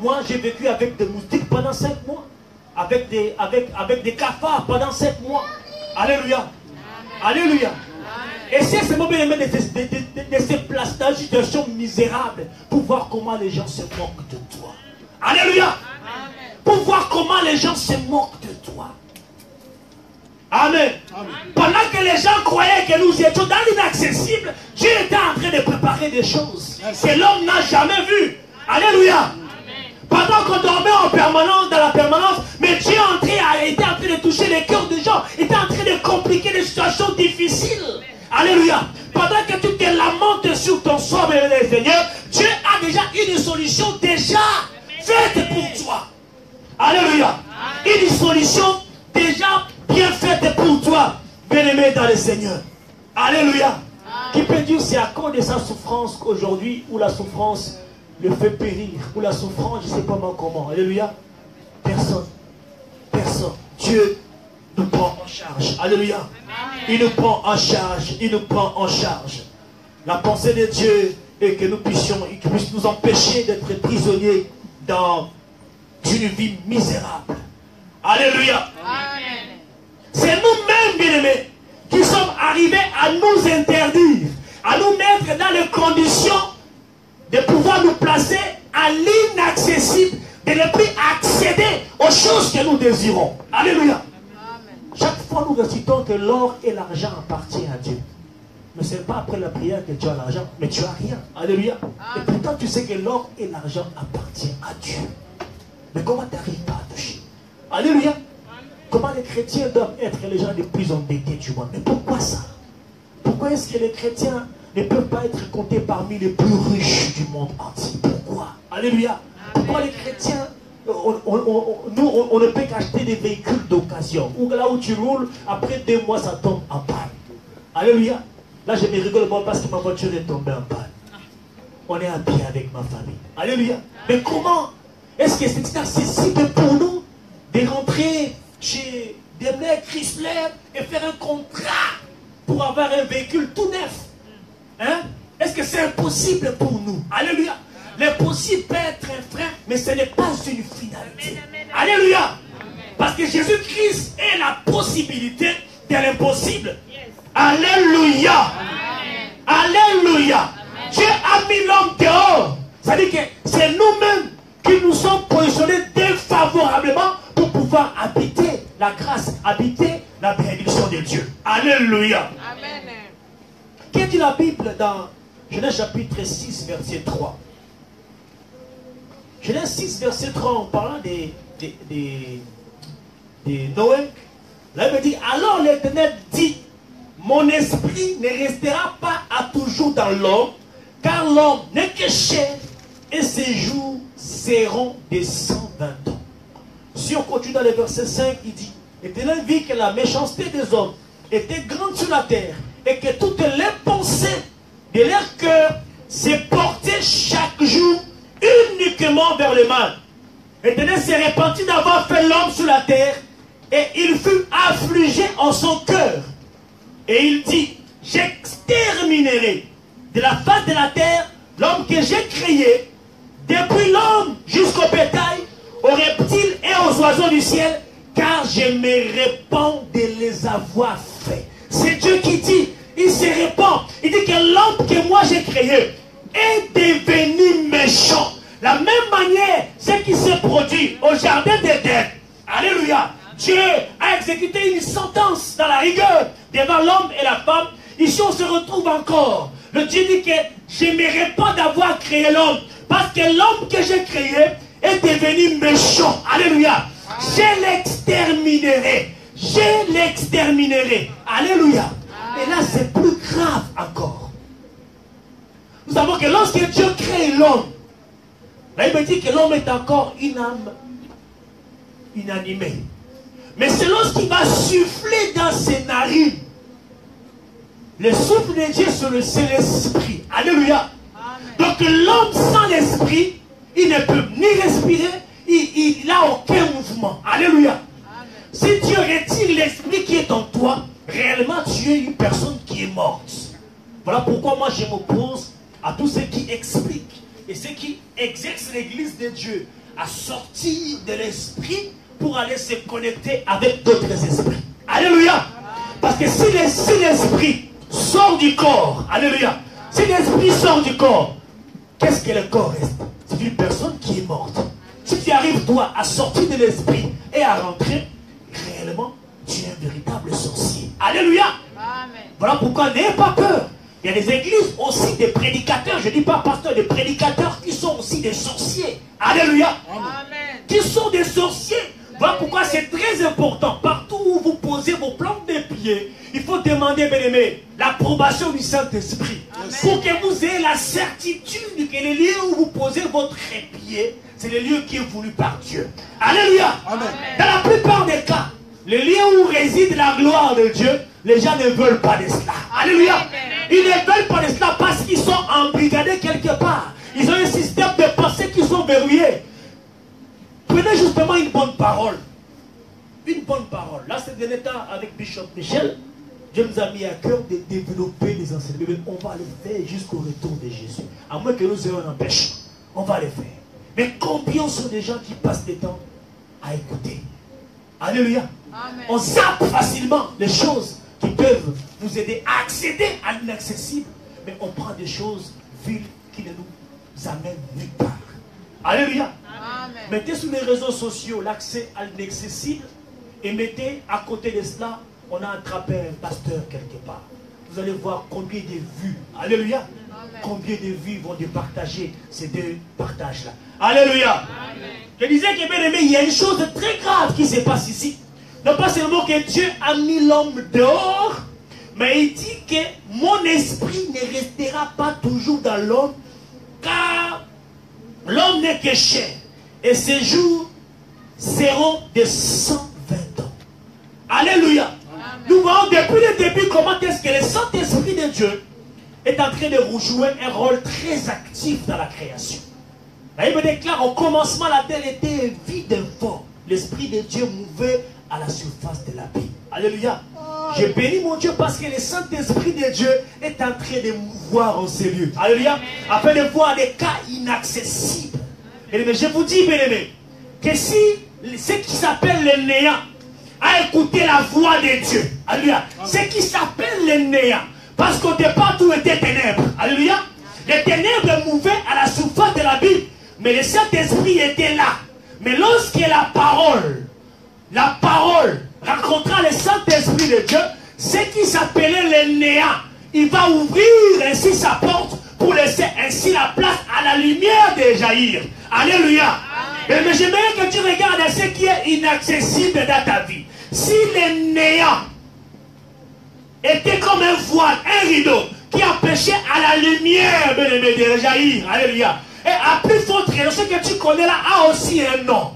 Moi j'ai vécu avec des moustiques pendant 5 mois. Avec des cafards pendant 7 mois. Alléluia. Alléluia. Et c'est ce moment bien-aimé de ces places dans une situation misérable pour voir comment les gens se moquent de toi. Alléluia. Pour voir comment les gens se moquent de toi. Amen. Amen. Pendant que les gens croyaient que nous étions dans l'inaccessible, Dieu était en train de préparer des choses que l'homme n'a jamais vues. Alléluia. Pendant qu'on dormait en permanence, dans la permanence, mais Dieu était en train de toucher les cœurs des gens, était en train de compliquer des situations difficiles. Alléluia. Pendant que tu te lamentes sur ton sort, bien-aimé Seigneur, Dieu a déjà une solution déjà faite pour toi. Alléluia. Une solution déjà bien faite pour toi, bien-aimé dans le Seigneur. Alléluia. Qui peut dire c'est à cause de sa souffrance qu'aujourd'hui, où la souffrance le fait périr, ou la souffrance, je ne sais pas comment. Alléluia. Personne. Personne. Dieu nous prend en charge. Alléluia. Il nous prend en charge. Il nous prend en charge. La pensée de Dieu est que nous puissions, qu'il puisse nous empêcher d'être prisonniers dans une vie misérable. Alléluia. C'est nous-mêmes, bien-aimés, qui sommes arrivés à nous interdire, à nous mettre dans les conditions de pouvoir nous placer à l'inaccessible, de ne plus accéder aux choses que nous désirons. Alléluia. Chaque fois nous récitons que l'or et l'argent appartiennent à Dieu. Mais ce n'est pas après la prière que tu as l'argent, mais tu n'as rien. Alléluia. Et pourtant tu sais que l'or et l'argent appartiennent à Dieu. Mais comment tu n'arrives pas à toucher? Alléluia. Comment les chrétiens doivent être les gens les plus endettés du monde? Mais pourquoi ça? Pourquoi Pourquoi est-ce que les chrétiens ne peuvent pas être comptés parmi les plus riches du monde entier? Pourquoi? Alléluia. Pourquoi les chrétiens, on ne peut qu'acheter des véhicules d'occasion, ou là où tu roules, après 2 mois, ça tombe en panne. Alléluia. Là, je me rigole moi parce que ma voiture est tombée en panne. On est habillé avec ma famille. Alléluia. Mais comment est-ce que c'est accessible pour nous de rentrer chez Daimler, Chrysler et faire un contrat pour avoir un véhicule tout neuf? Hein? Est-ce que c'est impossible pour nous? Alléluia. L'impossible peut être un frein, mais ce n'est pas une finalité. Alléluia. Parce que Jésus-Christ est la possibilité de l'impossible. Alléluia. Alléluia. Dieu a mis l'homme dehors. Ça veut dire que c'est nous-mêmes qui nous sommes positionnés défavorablement pour pouvoir habiter la grâce, habiter la bénédiction de Dieu. Alléluia. Amen. Qu'est-ce que dit la Bible dans Genèse chapitre 6, verset 3? Genèse 6, verset 3, en parlant de Noé, là il me dit, alors l'Éternel dit, mon esprit ne restera pas à toujours dans l'homme, car l'homme n'est que chair, et ses jours seront de 120 ans. Si on continue dans le verset 5, il dit, l'Éternel vit que la méchanceté des hommes était grande sur la terre, et que toutes les pensées de leur cœur se portaient chaque jour uniquement vers le mal. L'Éternel s'est repenti d'avoir fait l'homme sur la terre, et il fut affligé en son cœur. Et il dit, j'exterminerai de la face de la terre l'homme que j'ai créé, depuis l'homme jusqu'au bétail, aux reptiles et aux oiseaux du ciel, car je me répands de les avoir faits. C'est Dieu qui dit, il se répand. Il dit que l'homme que moi j'ai créé est devenu méchant. La même manière, ce qui s'est produit au jardin d'Éden. Alléluia. Dieu a exécuté une sentence dans la rigueur devant l'homme et la femme. Ici, on se retrouve encore. Le Dieu dit que je me répands d'avoir créé l'homme. Parce que l'homme que j'ai créé est devenu méchant. Alléluia. Je l'exterminerai. Je l'exterminerai. Alléluia. Et là, c'est plus grave encore. Nous savons que lorsque Dieu crée l'homme, là, il me dit que l'homme est encore une âme inanimée. Mais c'est lorsqu'il va souffler dans ses narines. Le souffle de Dieu, c'est l'esprit. Alléluia. Amen. Donc l'homme sans l'esprit, il ne peut ni respirer, il n'a aucun mouvement. Alléluia. Amen. Si Dieu retire l'esprit qui est en toi, réellement tu es une personne qui est morte. Voilà pourquoi moi je m'oppose à tous ceux qui expliquent et ceux qui exercent l'église de Dieu à sortir de l'esprit pour aller se connecter avec d'autres esprits. Alléluia. Parce que si l'esprit sort du corps, alléluia, si l'esprit sort du corps, qu'est-ce que le corps reste? C'est une personne qui est morte. Si tu arrives toi à sortir de l'esprit et à rentrer, réellement, tu es un véritable sorcier. Alléluia. Amen. Voilà pourquoi n'ayez pas peur. Il y a des églises aussi, des prédicateurs, je ne dis pas pasteurs, des prédicateurs qui sont aussi des sorciers. Alléluia. Amen. Qui sont des sorciers. Voilà pourquoi c'est très important. Partout où vous posez vos plantes de pieds, il faut demander, bien aimé, l'approbation du Saint-Esprit. Pour que vous ayez la certitude que le lieu où vous posez votre pied, c'est le lieu qui est voulu par Dieu. Alléluia. Amen. Dans la plupart des cas, le lieu où réside la gloire de Dieu, les gens ne veulent pas de cela. Alléluia. Ils ne veulent pas de cela parce qu'ils sont embrigadés quelque part. Ils ont un système de pensée qui sont verrouillés. Prenez justement une bonne parole. Une bonne parole. Là, c'est de l'état avec Bishop Michel. Dieu nous a mis à cœur de développer des enseignements. Mais on va le faire jusqu'au retour de Jésus. À moins que nous ayons un empêchement. On va le faire. Mais combien sont des gens qui passent le temps à écouter? Alléluia. Amen. On zappe facilement les choses qui peuvent nous aider à accéder à l'inaccessible. Mais on prend des choses viles qui ne nous amènent nulle part. Alléluia. Amen. Mettez sur les réseaux sociaux l'accès à l'inaccessible et mettez à côté de cela, on a attrapé un pasteur quelque part. Vous allez voir combien de vues. Alléluia. Amen. Combien de vues vont départager ces deux partages-là. Alléluia. Amen. Je disais que, bien aimé, il y a une chose très grave qui se passe ici. Non pas seulement que Dieu a mis l'homme dehors, Mais il dit que mon esprit ne restera pas toujours dans l'homme, car l'homme n'est que chair. Et ses jours seront de 120 ans. Alléluia. Amen. Nous voyons depuis le début comment est-ce que le Saint-Esprit de Dieu est en train de jouer un rôle très actif dans la création. La Bible déclare au commencement la terre était vide et forme. L'Esprit de Dieu mouvait à la surface de la vie. Alléluia. Je bénis mon Dieu parce que le Saint-Esprit de Dieu est en train de mouvoir en ces lieux. Alléluia. Afin de voir des cas inaccessibles. Mais je vous dis, bien-aimés, que si ce qui s'appelle le néant a écouté la voix de Dieu, alléluia, ce qui s'appelle le néant, parce qu'au départ tout était ténèbres, alléluia, les ténèbres mouvaient à la surface de la Bible, mais le Saint-Esprit était là. Mais lorsque la parole rencontra le Saint-Esprit de Dieu, ce qui s'appelait le néant, il va ouvrir ainsi sa porte pour laisser ainsi la place à la lumière de jaillir. Alléluia. Mais j'aimerais que tu regardes ce qui est inaccessible dans ta vie. Si le néant était comme un voile, un rideau, qui empêchait à la lumière de jaillir. Alléluia. Et à plus forte raison, ce que tu connais là a aussi un nom.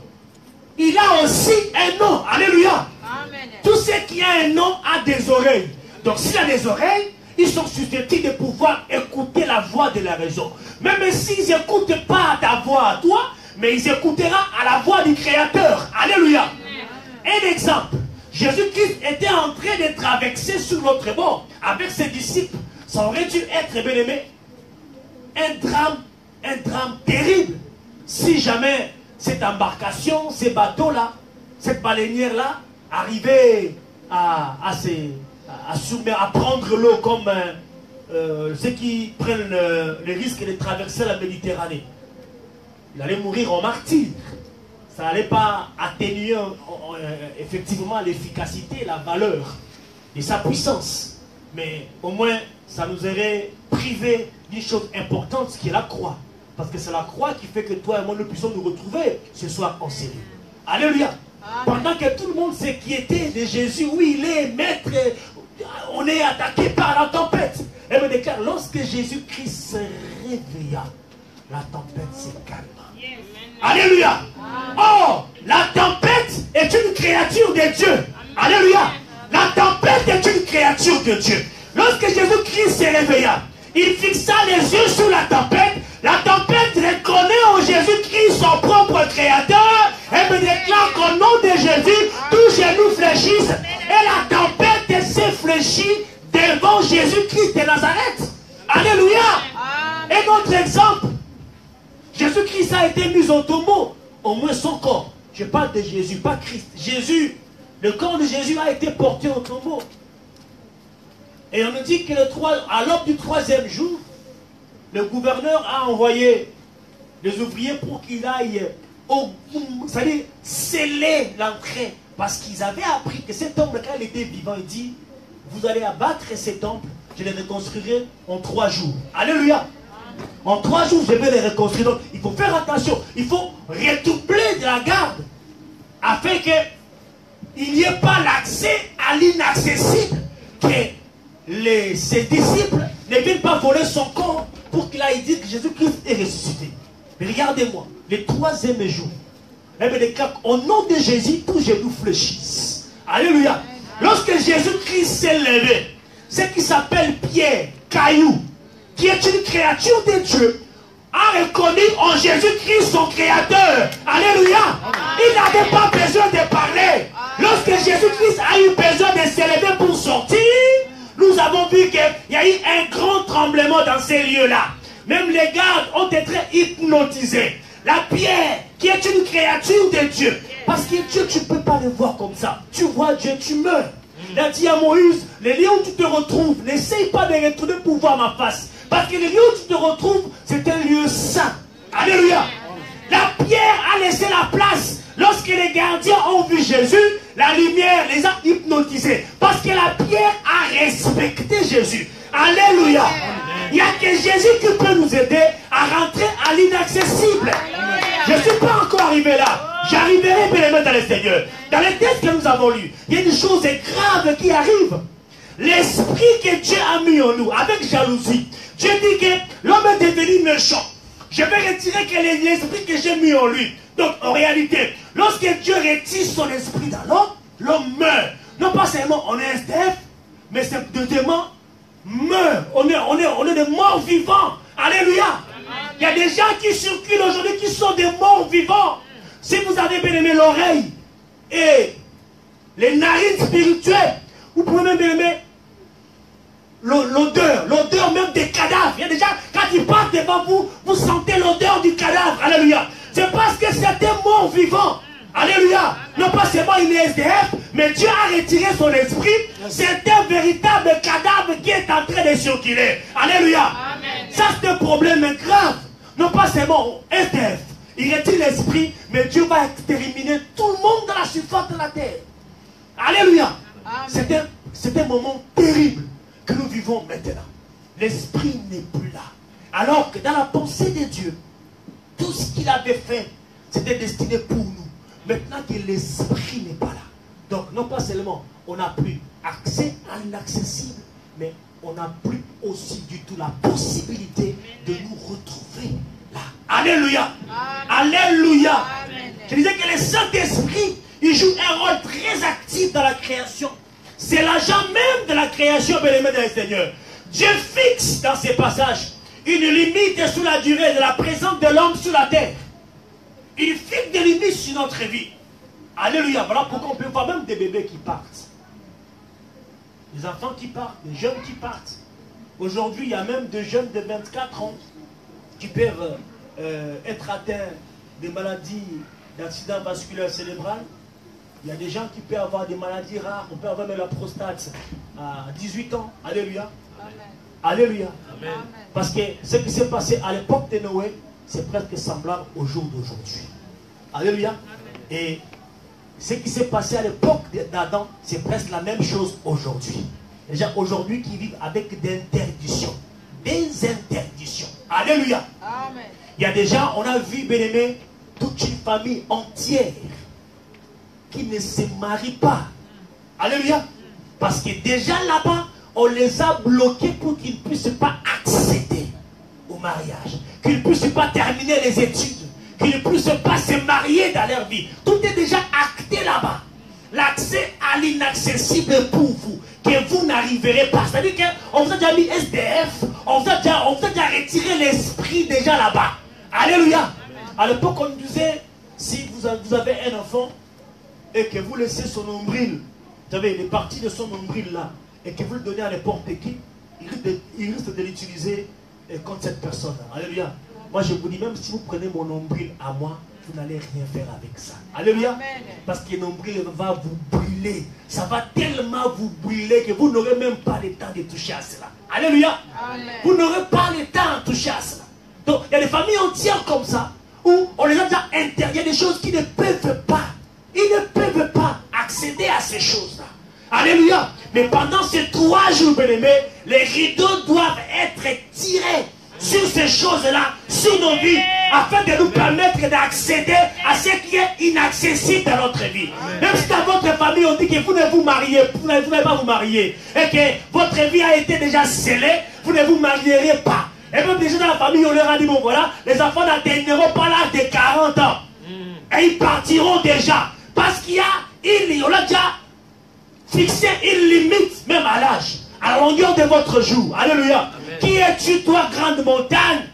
Il a aussi un nom. Alléluia. Amen. Tout ce qui a un nom a des oreilles. Donc s'il a des oreilles, ils sont susceptibles de pouvoir écouter la voix de la raison. Même s'ils n'écoutent pas ta voix à toi, mais ils écouteront à la voix du Créateur. Alléluia. Un exemple. Jésus-Christ était en train de traverser sur l'autre bord avec ses disciples. Ça aurait dû être, bien aimé, un drame terrible. Si jamais cette embarcation, ces bateaux-là, cette baleinière-là, arrivait à prendre l'eau comme ceux qui prennent le risque de traverser la Méditerranée. Il allait mourir en martyr. Ça n'allait pas atténuer effectivement l'efficacité, la valeur et sa puissance. Mais au moins, ça nous aurait privé d'une chose importante, qui est la croix. Parce que c'est la croix qui fait que toi et moi, nous puissions nous retrouver ce soir en série. Alléluia. Pendant que tout le monde s'inquiétait de Jésus, où il est, maître, on est attaqué par la tempête. Elle me déclare, lorsque Jésus-Christ se réveilla, la tempête se calma. Yes. Alléluia. Oh, la tempête est une créature de Dieu. Amen. Alléluia. La tempête est une créature de Dieu. Lorsque Jésus-Christ se réveilla, il fixa les yeux sur la tempête. La tempête reconnaît en Jésus-Christ son propre créateur. Elle me déclare qu'au nom de Jésus, tous genoux fléchissent. Et la tempête s'est fléchie devant Jésus-Christ de Nazareth. Alléluia. Et notre exemple, Jésus-Christ a été mis au tombeau, au moins son corps. Je parle de Jésus, pas Christ. Jésus, le corps de Jésus a été porté au tombeau. Et on nous dit que à l'aube du 3e jour, le gouverneur a envoyé les ouvriers pour qu'ils aillent sceller l'entrée. Parce qu'ils avaient appris que cet homme, quand il était vivant, il dit, vous allez abattre ces temples, je les reconstruirai en 3 jours. Alléluia. En 3 jours, je vais les reconstruire. Donc, il faut faire attention. Il faut redoubler de la garde. Afin qu'il n'y ait pas l'accès à l'inaccessible. Que ses disciples ne viennent pas voler son corps pour qu'il aille dire que Jésus-Christ est ressuscité. Mais regardez-moi. Le 3e jour, au nom de Jésus, tous genoux fléchissent. Alléluia. Lorsque Jésus-Christ s'est levé, ce qui s'appelle Pierre, caillou, qui est une créature de Dieu, a reconnu en Jésus-Christ son créateur. Alléluia. Il n'avait pas besoin de parler. Lorsque Jésus-Christ a eu besoin de s'élever pour sortir, nous avons vu qu'il y a eu un grand tremblement dans ces lieux-là. Même les gardes ont été hypnotisés. La pierre, qui est une créature de Dieu. Parce que Dieu, tu ne peux pas le voir comme ça. Tu vois Dieu, tu meurs. Il a dit à Moïse, les lieux où tu te retrouves, n'essaye pas de retourner pour voir ma face. Parce que le lieu où tu te retrouves, c'est un lieu saint. Alléluia. La pierre a laissé la place. Lorsque les gardiens ont vu Jésus, la lumière les a hypnotisés. Parce que la pierre a respecté Jésus. Alléluia. Il n'y a que Jésus qui peut nous aider à rentrer à l'inaccessible. Je ne suis pas encore arrivé là. J'arriverai bien dans le Seigneur. Dans les textes que nous avons lus, il y a des choses graves qui arrivent. l'esprit que Dieu a mis en nous, avec jalousie, Dieu dit que l'homme est devenu méchant. Je vais retirer l'esprit que j'ai mis en lui. Donc, en réalité, lorsque Dieu retire son esprit dans l'homme, l'homme meurt. Non pas seulement on est SDF, mais c'est deuxièmement meurt. On est des morts vivants. Alléluia. Il y a des gens qui circulent aujourd'hui qui sont des morts vivants. Si vous avez bien aimé l'oreille et les narines spirituelles, vous pouvez même bien aimer l'odeur même des cadavres. Il y a des gens, quand ils passent devant vous, vous sentez l'odeur du cadavre. Alléluia. C'est parce que c'est un mort vivant. Alléluia. Non pas seulement il est SDF, mais Dieu a retiré son esprit. C'est un véritable cadavre qui est en train de circuler. Alléluia. Amen. Ça c'est un problème grave. Non pas seulement SDF. Il retire l'esprit, mais Dieu va exterminer tout le monde dans la surface de la terre. Alléluia. C'est un moment terrible que nous vivons maintenant. L'esprit n'est plus là. Alors que dans la pensée de Dieu, tout ce qu'il avait fait, c'était destiné pour nous. Maintenant que l'esprit n'est pas là. Donc non pas seulement on n'a plus accès à l'inaccessible, mais on n'a plus aussi du tout la possibilité de nous retrouver là. Alléluia. Amen. Alléluia. Amen. Je disais que le Saint-Esprit, il joue un rôle très actif dans la création. C'est l'agent même de la création, bien-aimé du Seigneur. Dieu fixe dans ces passages une limite sur la durée de la présence de l'homme sur la terre. Il fixe des limites sur notre vie. Alléluia. Voilà pourquoi on peut voir même des bébés qui partent. Des enfants qui partent, des jeunes qui partent. Aujourd'hui, il y a même des jeunes de 24 ans qui peuvent être atteints des maladies d'accident vasculaire cérébral. Il y a des gens qui peuvent avoir des maladies rares. On peut avoir même la prostate à 18 ans. Alléluia. Amen. Alléluia. Amen. Parce que ce qui s'est passé à l'époque de Noé, c'est presque semblable au jour d'aujourd'hui. Alléluia. Amen. Et ce qui s'est passé à l'époque d'Adam, c'est presque la même chose aujourd'hui. Les gens aujourd'hui qui vivent avec des interdictions. Des interdictions. Alléluia. Amen. Il y a des gens, on a vu, bien-aimé, toute une famille entière qui ne se marient pas. Alléluia. Parce que déjà là-bas, on les a bloqués pour qu'ils ne puissent pas accéder au mariage. Qu'ils ne puissent pas terminer les études. Qu'ils ne puissent pas se marier dans leur vie. Tout est déjà acté là-bas. L'accès à l'inaccessible pour vous, que vous n'arriverez pas. C'est-à-dire qu'on vous a déjà mis SDF, on vous a déjà retiré l'esprit déjà là-bas. Alléluia. À l'époque, on disait, si vous avez un enfant et que vous laissez son nombril, vous savez, les parties de son nombril là, et que vous le donnez à n'importe qui, il risque de l'utiliser contre cette personne. Alléluia. Moi, je vous dis, même si vous prenez mon nombril à moi, vous n'allez rien faire avec ça. Alléluia. Amen. Parce que le nombril va vous brûler. Ça va tellement vous brûler que vous n'aurez même pas le temps de toucher à cela. Alléluia. Amen. Vous n'aurez pas le temps de toucher à cela. Donc, il y a des familles entières comme ça, où on les a déjà interdit. Il y a des choses qui ne peuvent pas. Ils ne peuvent pas accéder à ces choses-là. Alléluia. Mais pendant ces 3 jours, bien-aimés, les rideaux doivent être tirés sur ces choses-là, sur nos vies, afin de nous permettre d'accéder à ce qui est inaccessible dans notre vie. Amen. Même si dans votre famille, on dit que vous ne vous mariez, vous n'allez pas vous marier, et que votre vie a été déjà scellée, vous ne vous marierez pas. Et même déjà dans la famille, on leur a dit, bon voilà, les enfants n'atteindront pas l'âge de 40 ans. Et ils partiront déjà. Parce qu'il y a, on a déjà fixé une limite, même à l'âge, à la longueur de votre jour. Alléluia. Amen. Qui es-tu, toi, grande montagne?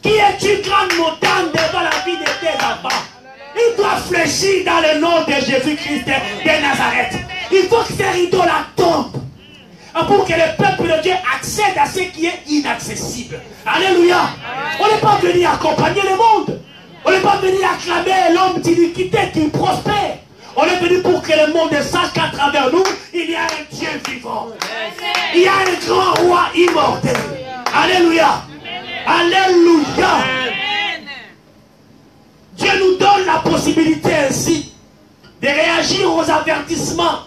Qui es-tu, grande montagne, devant la vie de tes enfants? Il doit fléchir dans le nom de Jésus-Christ de Nazareth. Il faut que ces rideaux-là tombent, pour que le peuple de Dieu accède à ce qui est inaccessible. Alléluia. On n'est pas venu accompagner le monde. On n'est pas venu acclamer l'homme d'iniquité qui prospère. On est venu pour que le monde sache qu'à travers nous, il y a un Dieu vivant. Il y a un grand roi immortel. Alléluia. Alléluia. Dieu nous donne la possibilité ainsi de réagir aux avertissements,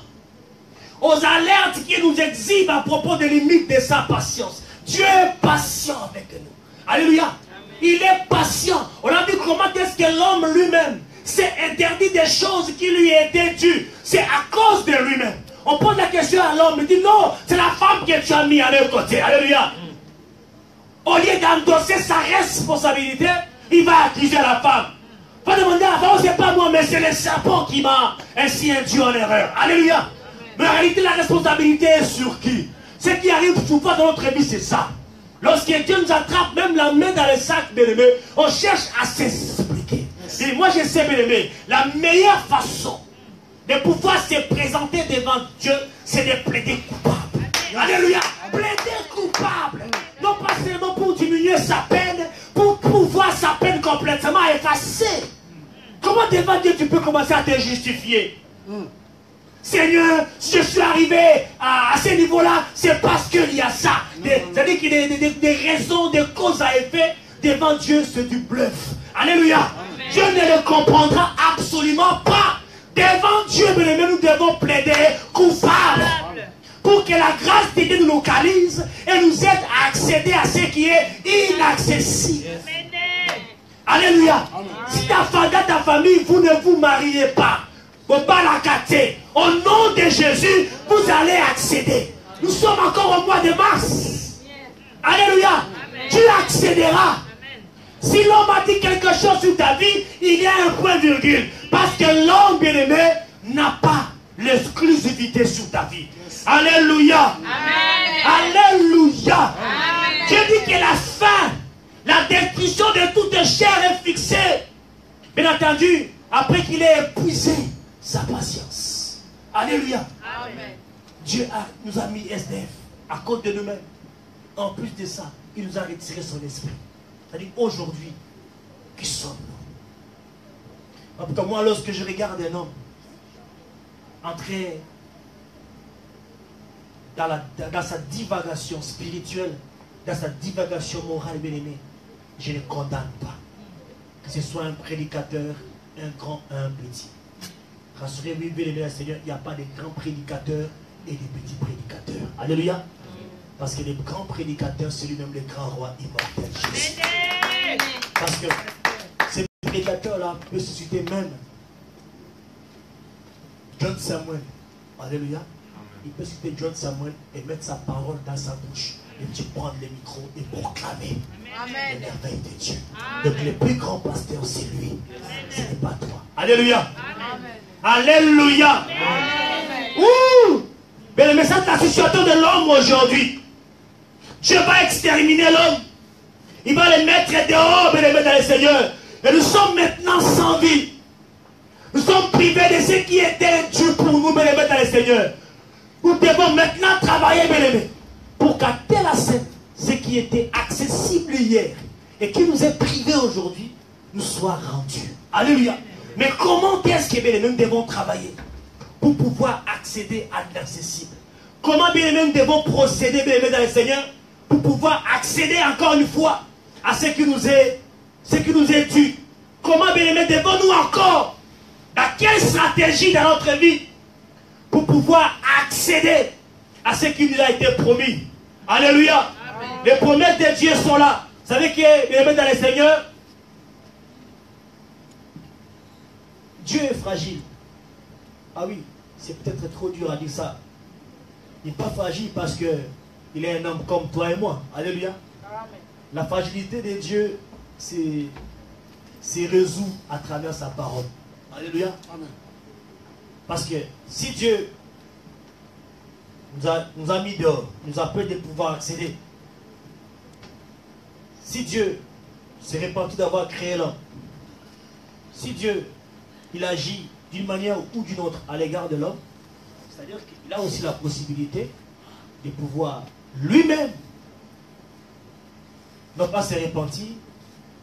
aux alertes qui nous exhibent à propos des limites de sa patience. Dieu est patient avec nous. Alléluia. Il est patient. On a vu comment est-ce que l'homme lui-même s'est interdit des choses qui lui étaient dues. C'est à cause de lui-même. On pose la question à l'homme, il dit non, c'est la femme que tu as mis à leur côté. Alléluia. Au lieu d'endosser sa responsabilité, il va accuser la femme. Il va demander à la femme, c'est pas moi, mais c'est le serpent qui m'a ainsi induit en erreur. Alléluia. Mais en réalité, la responsabilité est sur qui? Ce qui arrive souvent dans notre vie, c'est ça. Lorsque Dieu nous attrape même la main dans le sac, bien-aimé, on cherche à s'expliquer. Et moi, je sais, bien-aimé, la meilleure façon de pouvoir se présenter devant Dieu, c'est de plaider coupable. Alléluia. Plaider coupable. Non pas seulement pour diminuer sa peine, pour pouvoir sa peine complètement effacée. Comment devant Dieu tu peux commencer à te justifier? Seigneur, si je suis arrivé à ce niveau-là, c'est parce qu'il y a ça. C'est-à-dire qu'il y a des raisons, des causes à effet. Devant Dieu, c'est du bluff. Alléluia. Amen. Dieu ne le comprendra absolument pas. Devant Dieu, nous devons plaider coupable. Pour que la grâce de Dieu nous localise et nous aide à accéder à ce qui est inaccessible. Alléluia. Si dans ta famille, vous ne vous mariez pas, au nom de Jésus, vous allez accéder. Nous sommes encore au mois de mars. Alléluia. Tu accéderas. Si l'homme a dit quelque chose sur ta vie, il y a un point virgule. Parce que l'homme bien-aimé n'a pas l'exclusivité sur ta vie. Alléluia. Alléluia. Dieu dit que la fin, la destruction de toute chair est fixée. Bien entendu, après qu'il ait épuisé sa patience. Alléluia. Amen. Dieu nous a mis SDF à cause de nous-mêmes. En plus de ça, il nous a retiré son esprit. C'est-à-dire aujourd'hui, qui sommes-nous? Parce que moi, lorsque je regarde un homme entrer dans sa divagation spirituelle, dans sa divagation morale, bien-aimée, je ne condamne pas. Que ce soit un prédicateur, un grand, un petit. Rassurez-vous, bien-aimé, Seigneur, il n'y a pas de grands prédicateurs et de petits prédicateurs. Alléluia. Parce que les grands prédicateurs, c'est lui-même le grand roi immortel. Jésus. Parce que ces prédicateurs-là peuvent susciter même John Samuel. Alléluia. Il peut citer John Samuel et mettre sa parole dans sa bouche. Et tu prends le micro et proclamer les merveilles de Dieu. Donc le plus grand pasteur, c'est lui. Ce n'est pas toi. Alléluia. Alléluia. Ouh. Mais le message de la situation de l'homme aujourd'hui. Dieu va exterminer l'homme. Il va le mettre dehors, mais le mettre dans le Seigneur. Et nous sommes maintenant sans vie. Nous sommes privés de ce qui était Dieu pour nous, mais le mettre dans le Seigneur. Nous devons maintenant travailler, bien-aimés, pour capter la scène, ce qui était accessible hier et qui nous est privé aujourd'hui, nous soit rendu. Alléluia. Mais comment est-ce que, bien-aimés, nous devons travailler pour pouvoir accéder à l'accessible? Comment, bien-aimés, nous devons procéder, bien-aimés, dans le Seigneur, pour pouvoir accéder encore une fois à ce qui nous est dû? Comment, bien-aimés, devons-nous encore, dans quelle stratégie dans notre vie, pour pouvoir accéder à ce qui nous a été promis? Alléluia. Amen. Les promesses de Dieu sont là. Vous savez que, bien-aimés dans le Seigneur, Dieu est fragile. Ah oui, c'est peut-être trop dur à dire ça. Il n'est pas fragile parce qu'il est un homme comme toi et moi. Alléluia. Amen. La fragilité de Dieu, c'est résolu à travers sa parole. Alléluia. Amen. Parce que si Dieu nous a mis dehors, nous a permis de pouvoir accéder, si Dieu s'est répandu d'avoir créé l'homme, si Dieu il agit d'une manière ou d'une autre à l'égard de l'homme, c'est-à-dire qu'il a aussi la possibilité de pouvoir lui-même ne pas se repentir,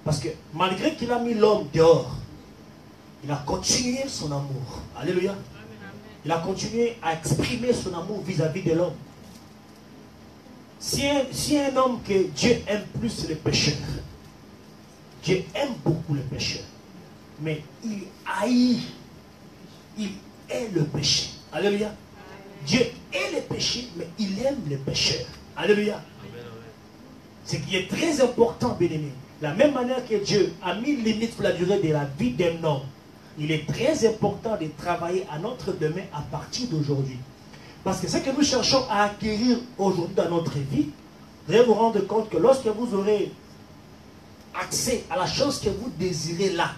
parce que malgré qu'il a mis l'homme dehors, il a continué son amour. Alléluia. Il a continué à exprimer son amour vis-à-vis de l'homme. Si un homme que Dieu aime plus les pécheurs, Dieu aime beaucoup les pécheurs, mais il haït, il hait le péché. Alléluia. Dieu hait les péchés, mais il aime les pécheurs. Alléluia. Ce qui est très important, bien-aimé. La même manière que Dieu a mis limite pour la durée de la vie d'un homme, il est très important de travailler à notre demain à partir d'aujourd'hui. Parce que ce que nous cherchons à acquérir aujourd'hui dans notre vie, vous allez vous rendre compte que lorsque vous aurez accès à la chose que vous désirez là,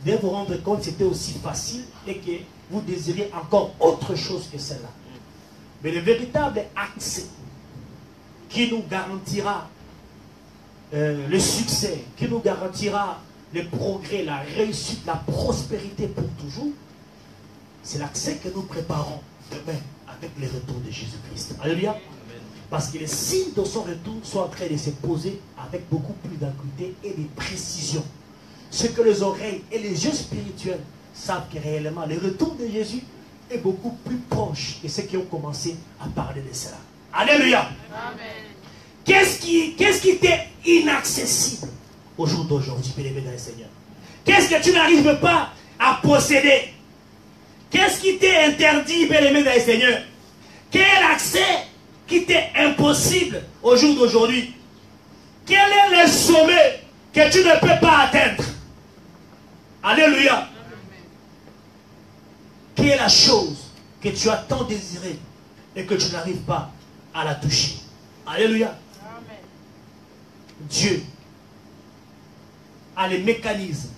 vous allez vous rendre compte que c'était aussi facile et que vous désirez encore autre chose que celle-là. Mais le véritable accès qui nous garantira le succès, qui nous garantira le progrès, la réussite, la prospérité pour toujours, c'est l'accès que nous préparons demain avec le retour de Jésus-Christ. Alléluia. Parce que les signes de son retour sont en train de se poser avec beaucoup plus d'acuité et de précision. Ce que les oreilles et les yeux spirituels savent que réellement le retour de Jésus est beaucoup plus proche de ceux qui ont commencé à parler de cela. Alléluia. Amen. Qu'est-ce qui était inaccessible au jour d'aujourd'hui, bien-aimé dans le Seigneur? Qu'est-ce que tu n'arrives pas à posséder? Qu'est-ce qui t'est interdit, bien-aimé dans le Seigneur? Quel accès qui t'est impossible au jour d'aujourd'hui? Quel est le sommet que tu ne peux pas atteindre? Alléluia. Amen. Quelle est la chose que tu as tant désirée et que tu n'arrives pas à la toucher? Alléluia. Amen. Dieu a les mécanismes,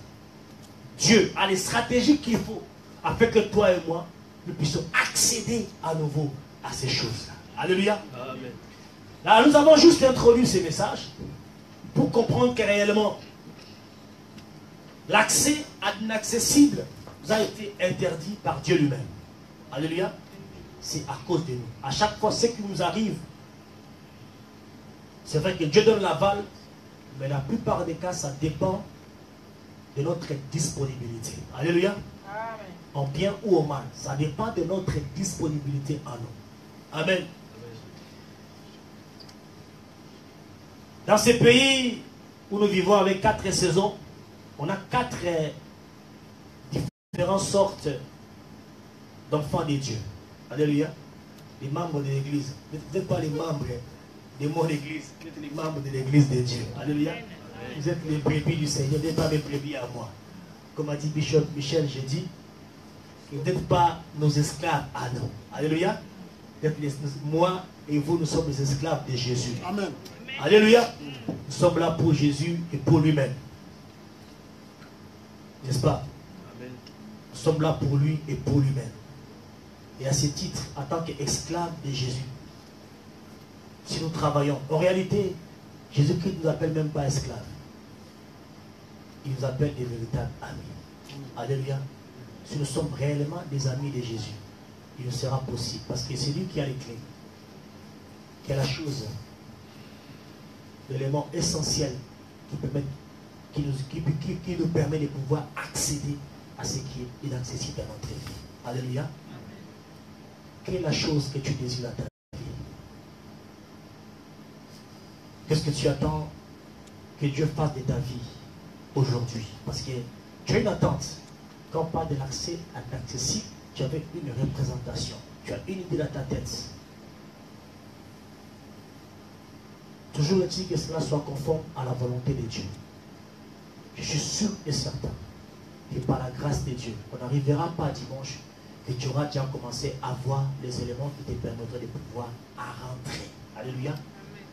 Dieu a les stratégies qu'il faut afin que toi et moi, nous puissions accéder à nouveau à ces choses-là. Alléluia. Amen. Là, nous avons juste introduit ces messages pour comprendre que réellement, l'accès à l'inaccessible nous a été interdit par Dieu lui-même. Alléluia. C'est à cause de nous. À chaque fois, ce qui nous arrive, c'est vrai que Dieu donne l'aval, mais la plupart des cas, ça dépend de notre disponibilité. Alléluia. Amen. En bien ou en mal. Ça dépend de notre disponibilité en nous. Amen. Dans ces pays où nous vivons avec 4 saisons, on a 4 différentes sortes d'enfants de Dieu. Alléluia. Les membres de l'église. Vous n'êtes pas les membres de mon église, vous êtes les membres de l'église de Dieu. Alléluia. Vous êtes les brebis du Seigneur, vous n'êtes pas mes brebis à moi. Comme a dit Bishop Michel, j'ai dit, vous n'êtes pas nos esclaves à nous. Alléluia. Moi et vous, nous sommes les esclaves de Jésus. Amen. Alléluia. Nous sommes là pour Jésus et pour lui-même. N'est-ce pas? Amen. Nous sommes là pour lui et pour lui-même. Et à ce titre, en tant qu'esclaves de Jésus, si nous travaillons, en réalité, Jésus-Christ ne nous appelle même pas esclaves. Il nous appelle des véritables amis. Alléluia. Si nous sommes réellement des amis de Jésus, il nous sera possible. Parce que c'est lui qui a les clés. Qui a la chose, l'élément essentiel qui nous permet de pouvoir accéder à ce qui est inaccessible dans notre vie. Alléluia. Quelle est la chose que tu désires dans ta vie? Qu'est-ce que tu attends que Dieu fasse de ta vie aujourd'hui? Parce que tu as une attente. Quand on parle de l'accès à l'accessible, tu avais une représentation. Tu as une idée dans ta tête. Toujours est-il que cela soit conforme à la volonté de Dieu. Je suis sûr et certain que par la grâce de Dieu, on n'arrivera pas dimanche que tu auras déjà commencé à voir les éléments qui te permettraient de pouvoir rentrer. Alléluia.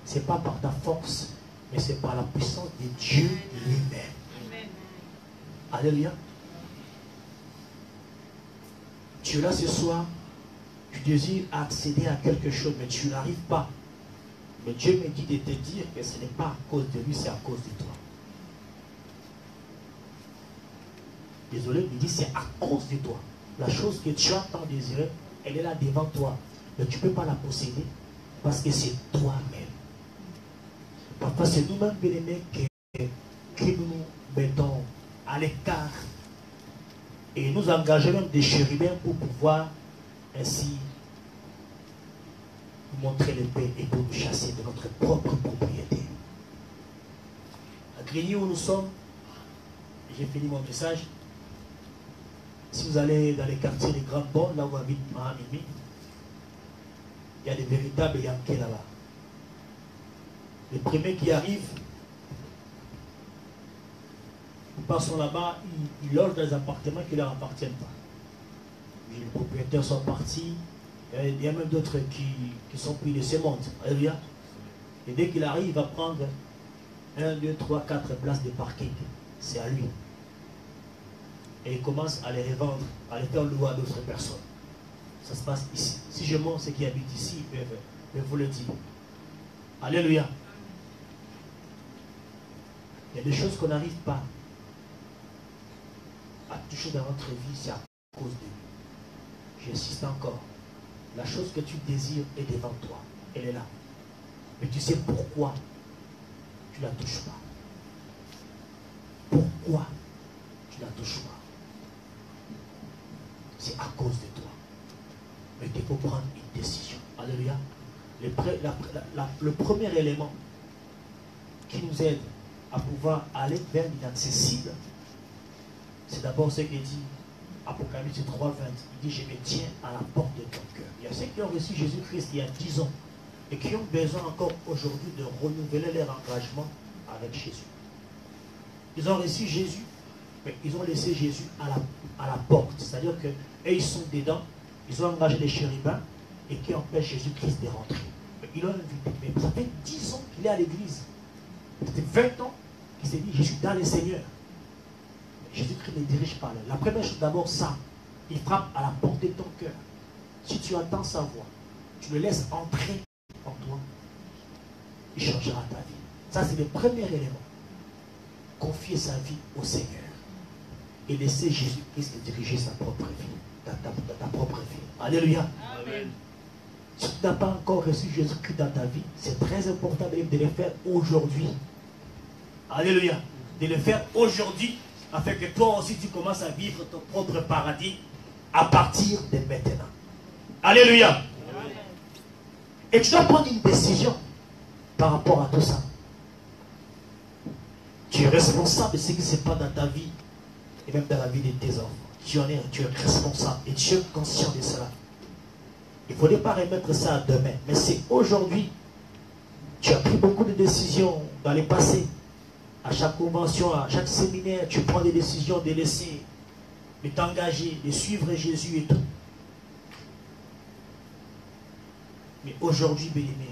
Ce n'est pas par ta force, mais c'est par la puissance de Dieu lui-même. Amen. Alléluia. Tu es là ce soir, tu désires accéder à quelque chose, mais tu n'arrives pas. Mais Dieu me dit de te dire que ce n'est pas à cause de lui, c'est à cause de toi. Désolé, il dit c'est à cause de toi. La chose que tu as tant désirée, elle est là devant toi. Mais tu ne peux pas la posséder parce que c'est toi-même. Parfois, c'est nous-mêmes, bien-aimés, que nous nous mettons à l'écart et nous engageons même des chérubins pour pouvoir ainsi nous montrer l'épée et pour nous chasser de notre propre propriété. À Grigny où nous sommes, j'ai fini mon message. Si vous allez dans les quartiers des Grandes Bonnes, là où habite Mahamimi, il y a des véritables Yankés là-bas. Les premiers qui arrivent, ils passent là-bas, ils logent dans des appartements qui ne leur appartiennent pas. Les propriétaires sont partis, Il y a même d'autres qui sont pris de ce monde. Alléluia. Et dès qu'il arrive, il va prendre 1, 2, 3, 4 places de parking. C'est à lui. Et il commence à les revendre, à les faire louer à d'autres personnes. Ça se passe ici. Si je montre ceux qui habitent ici, ils peuvent vous le dire. Alléluia. Il y a des choses qu'on n'arrive pas à toucher dans notre vie, c'est à cause de lui. J'insiste encore. La chose que tu désires est devant toi. Elle est là. Mais tu sais pourquoi tu ne la touches pas. Pourquoi tu ne la touches pas? C'est à cause de toi. Mais il faut prendre une décision. Alléluia. Le premier élément qui nous aide à pouvoir aller vers l'inaccessible, c'est d'abord ce qu'il dit, Apocalypse 3, 20. Il dit, je me tiens à la porte de ton cœur. Il y a ceux qui ont reçu Jésus-Christ il y a 10 ans et qui ont besoin encore aujourd'hui de renouveler leur engagement avec Jésus. Ils ont reçu Jésus, mais ils ont laissé Jésus à la porte. C'est-à-dire qu'eux, ils sont dedans, ils ont engagé les chérubins et qui empêchent Jésus-Christ de rentrer. Mais ils l'ont invité. Mais ça fait 10 ans qu'il est à l'église. C'était 20 ans qu'il s'est dit, je suis dans le Seigneur. Jésus-Christ ne dirige pas. La première chose d'abord, ça, il frappe à la porte de ton cœur. Si tu entends sa voix, tu le laisses entrer en toi, il changera ta vie. Ça, c'est le premier élément. Confier sa vie au Seigneur et laisser Jésus-Christ diriger sa propre vie, ta propre vie. Alléluia. Amen. Si tu n'as pas encore reçu Jésus-Christ dans ta vie, c'est très important de le faire aujourd'hui. Alléluia. De le faire aujourd'hui, afin que toi aussi tu commences à vivre ton propre paradis à partir de maintenant. Alléluia. Amen. Et tu dois prendre une décision par rapport à tout ça. Tu es responsable de ce qui se passe dans ta vie et même dans la vie de tes enfants. Tu es responsable et tu es conscient de cela. Il ne faudrait pas remettre ça à demain, mais c'est aujourd'hui. Tu as pris beaucoup de décisions dans le passé. À chaque convention, à chaque séminaire, tu prends des décisions de laisser, de t'engager, de suivre Jésus et tout. Mais aujourd'hui, bien-aimé,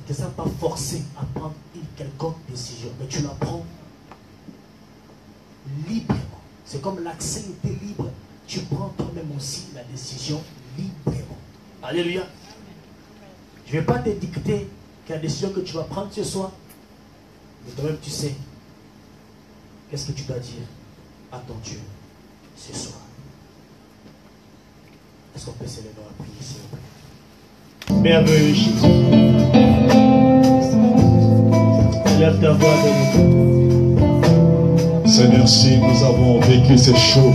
ne te sens pas forcé à prendre une quelconque décision, mais tu la prends librement. C'est comme l'accès était libre. Tu prends toi-même aussi la décision librement. Alléluia. Je ne vais pas te dicter la décision que tu vas prendre ce soir. Mais toi-même tu sais qu'est-ce que tu dois dire à ton Dieu ce soir. Est-ce qu'on peut se lever à prier, s'il vous plaît? Merveilleux Jésus. Lève ta voix de nous. Seigneur, si nous avons vécu ces choses,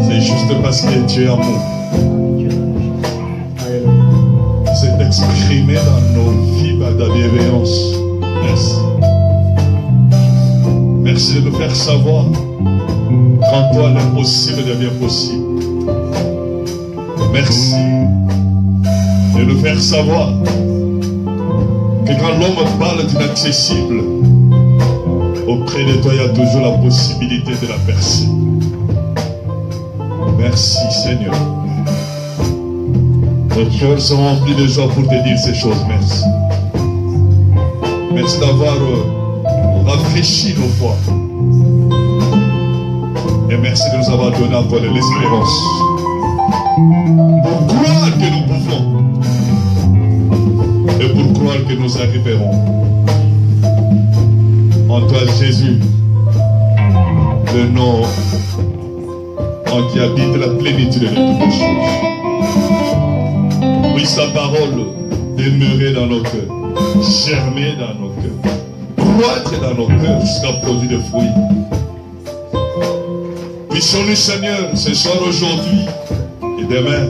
c'est juste parce que tu es amour. C'est exprimé dans nos vies par ta bienveillance. Merci. Merci de nous faire savoir qu'en toi l'impossible devient possible. Merci de nous faire savoir que quand l'homme parle d'inaccessible, auprès de toi il y a toujours la possibilité de la percer. Merci Seigneur. Nos cœurs sont remplis de joie pour te dire ces choses. Merci. Merci d'avoir rafraîchi nos foi. Et merci de nous avoir donné encore de l'espérance. Pour croire que nous pouvons. Et pour croire que nous arriverons. En toi Jésus, le nom en qui habite la plénitude de toutes choses. Oui, sa parole demeurer dans nos cœurs, germer dans nos cœurs, croître dans nos cœurs jusqu'à produire des fruits. Puissions-nous, Seigneur, ce soir, aujourd'hui et demain,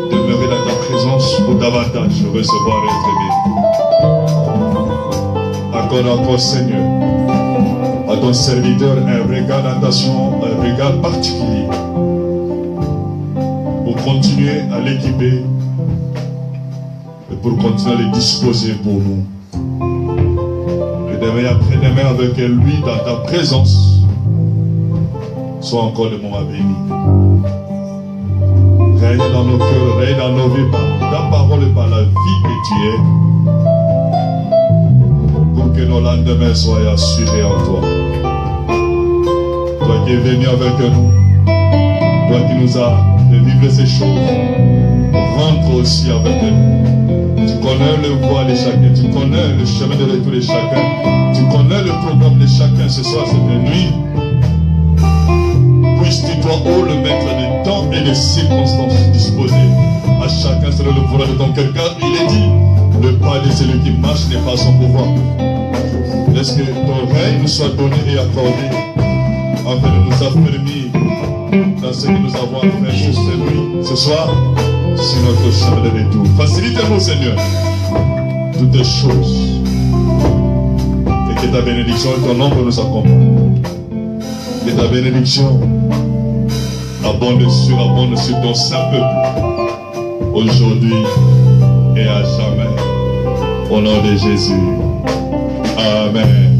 demeurer dans ta présence pour davantage recevoir et être béni. Accorde encore, Seigneur, à ton serviteur un regard d'attention, un regard particulier. Pour continuer à l'équiper et pour continuer à les disposer pour nous. Et demain après-demain avec lui dans ta présence, Sois encore le moment béni. Règne dans nos cœurs, règne dans nos vies par ta parole et par la vie que tu es. Pour que nos lendemains soient assurés en toi. Toi qui es venu avec nous, toi qui nous as fait vivre ces choses, rentre aussi avec nous. Tu connais le voie de chacun, tu connais le chemin de retour de chacun, tu connais le programme de chacun ce soir, cette nuit. Puisses-tu, toi, ô le maître des temps et des circonstances, disposer à chacun selon le pouvoir de ton cœur, car il est dit, le pas de celui qui marche n'est pas son pouvoir. Laisse que ton règne nous soit donné et accordé, afin de nous affermir dans ce que nous avons à faire cette nuit, ce soir, sur notre chemin de retour. Facilite-nous, Seigneur, toutes les choses, et que ta bénédiction et ton ombre nous accompagnent. Que ta bénédiction abonde sur ton saint peuple, aujourd'hui et à jamais. Au nom de Jésus. Amen.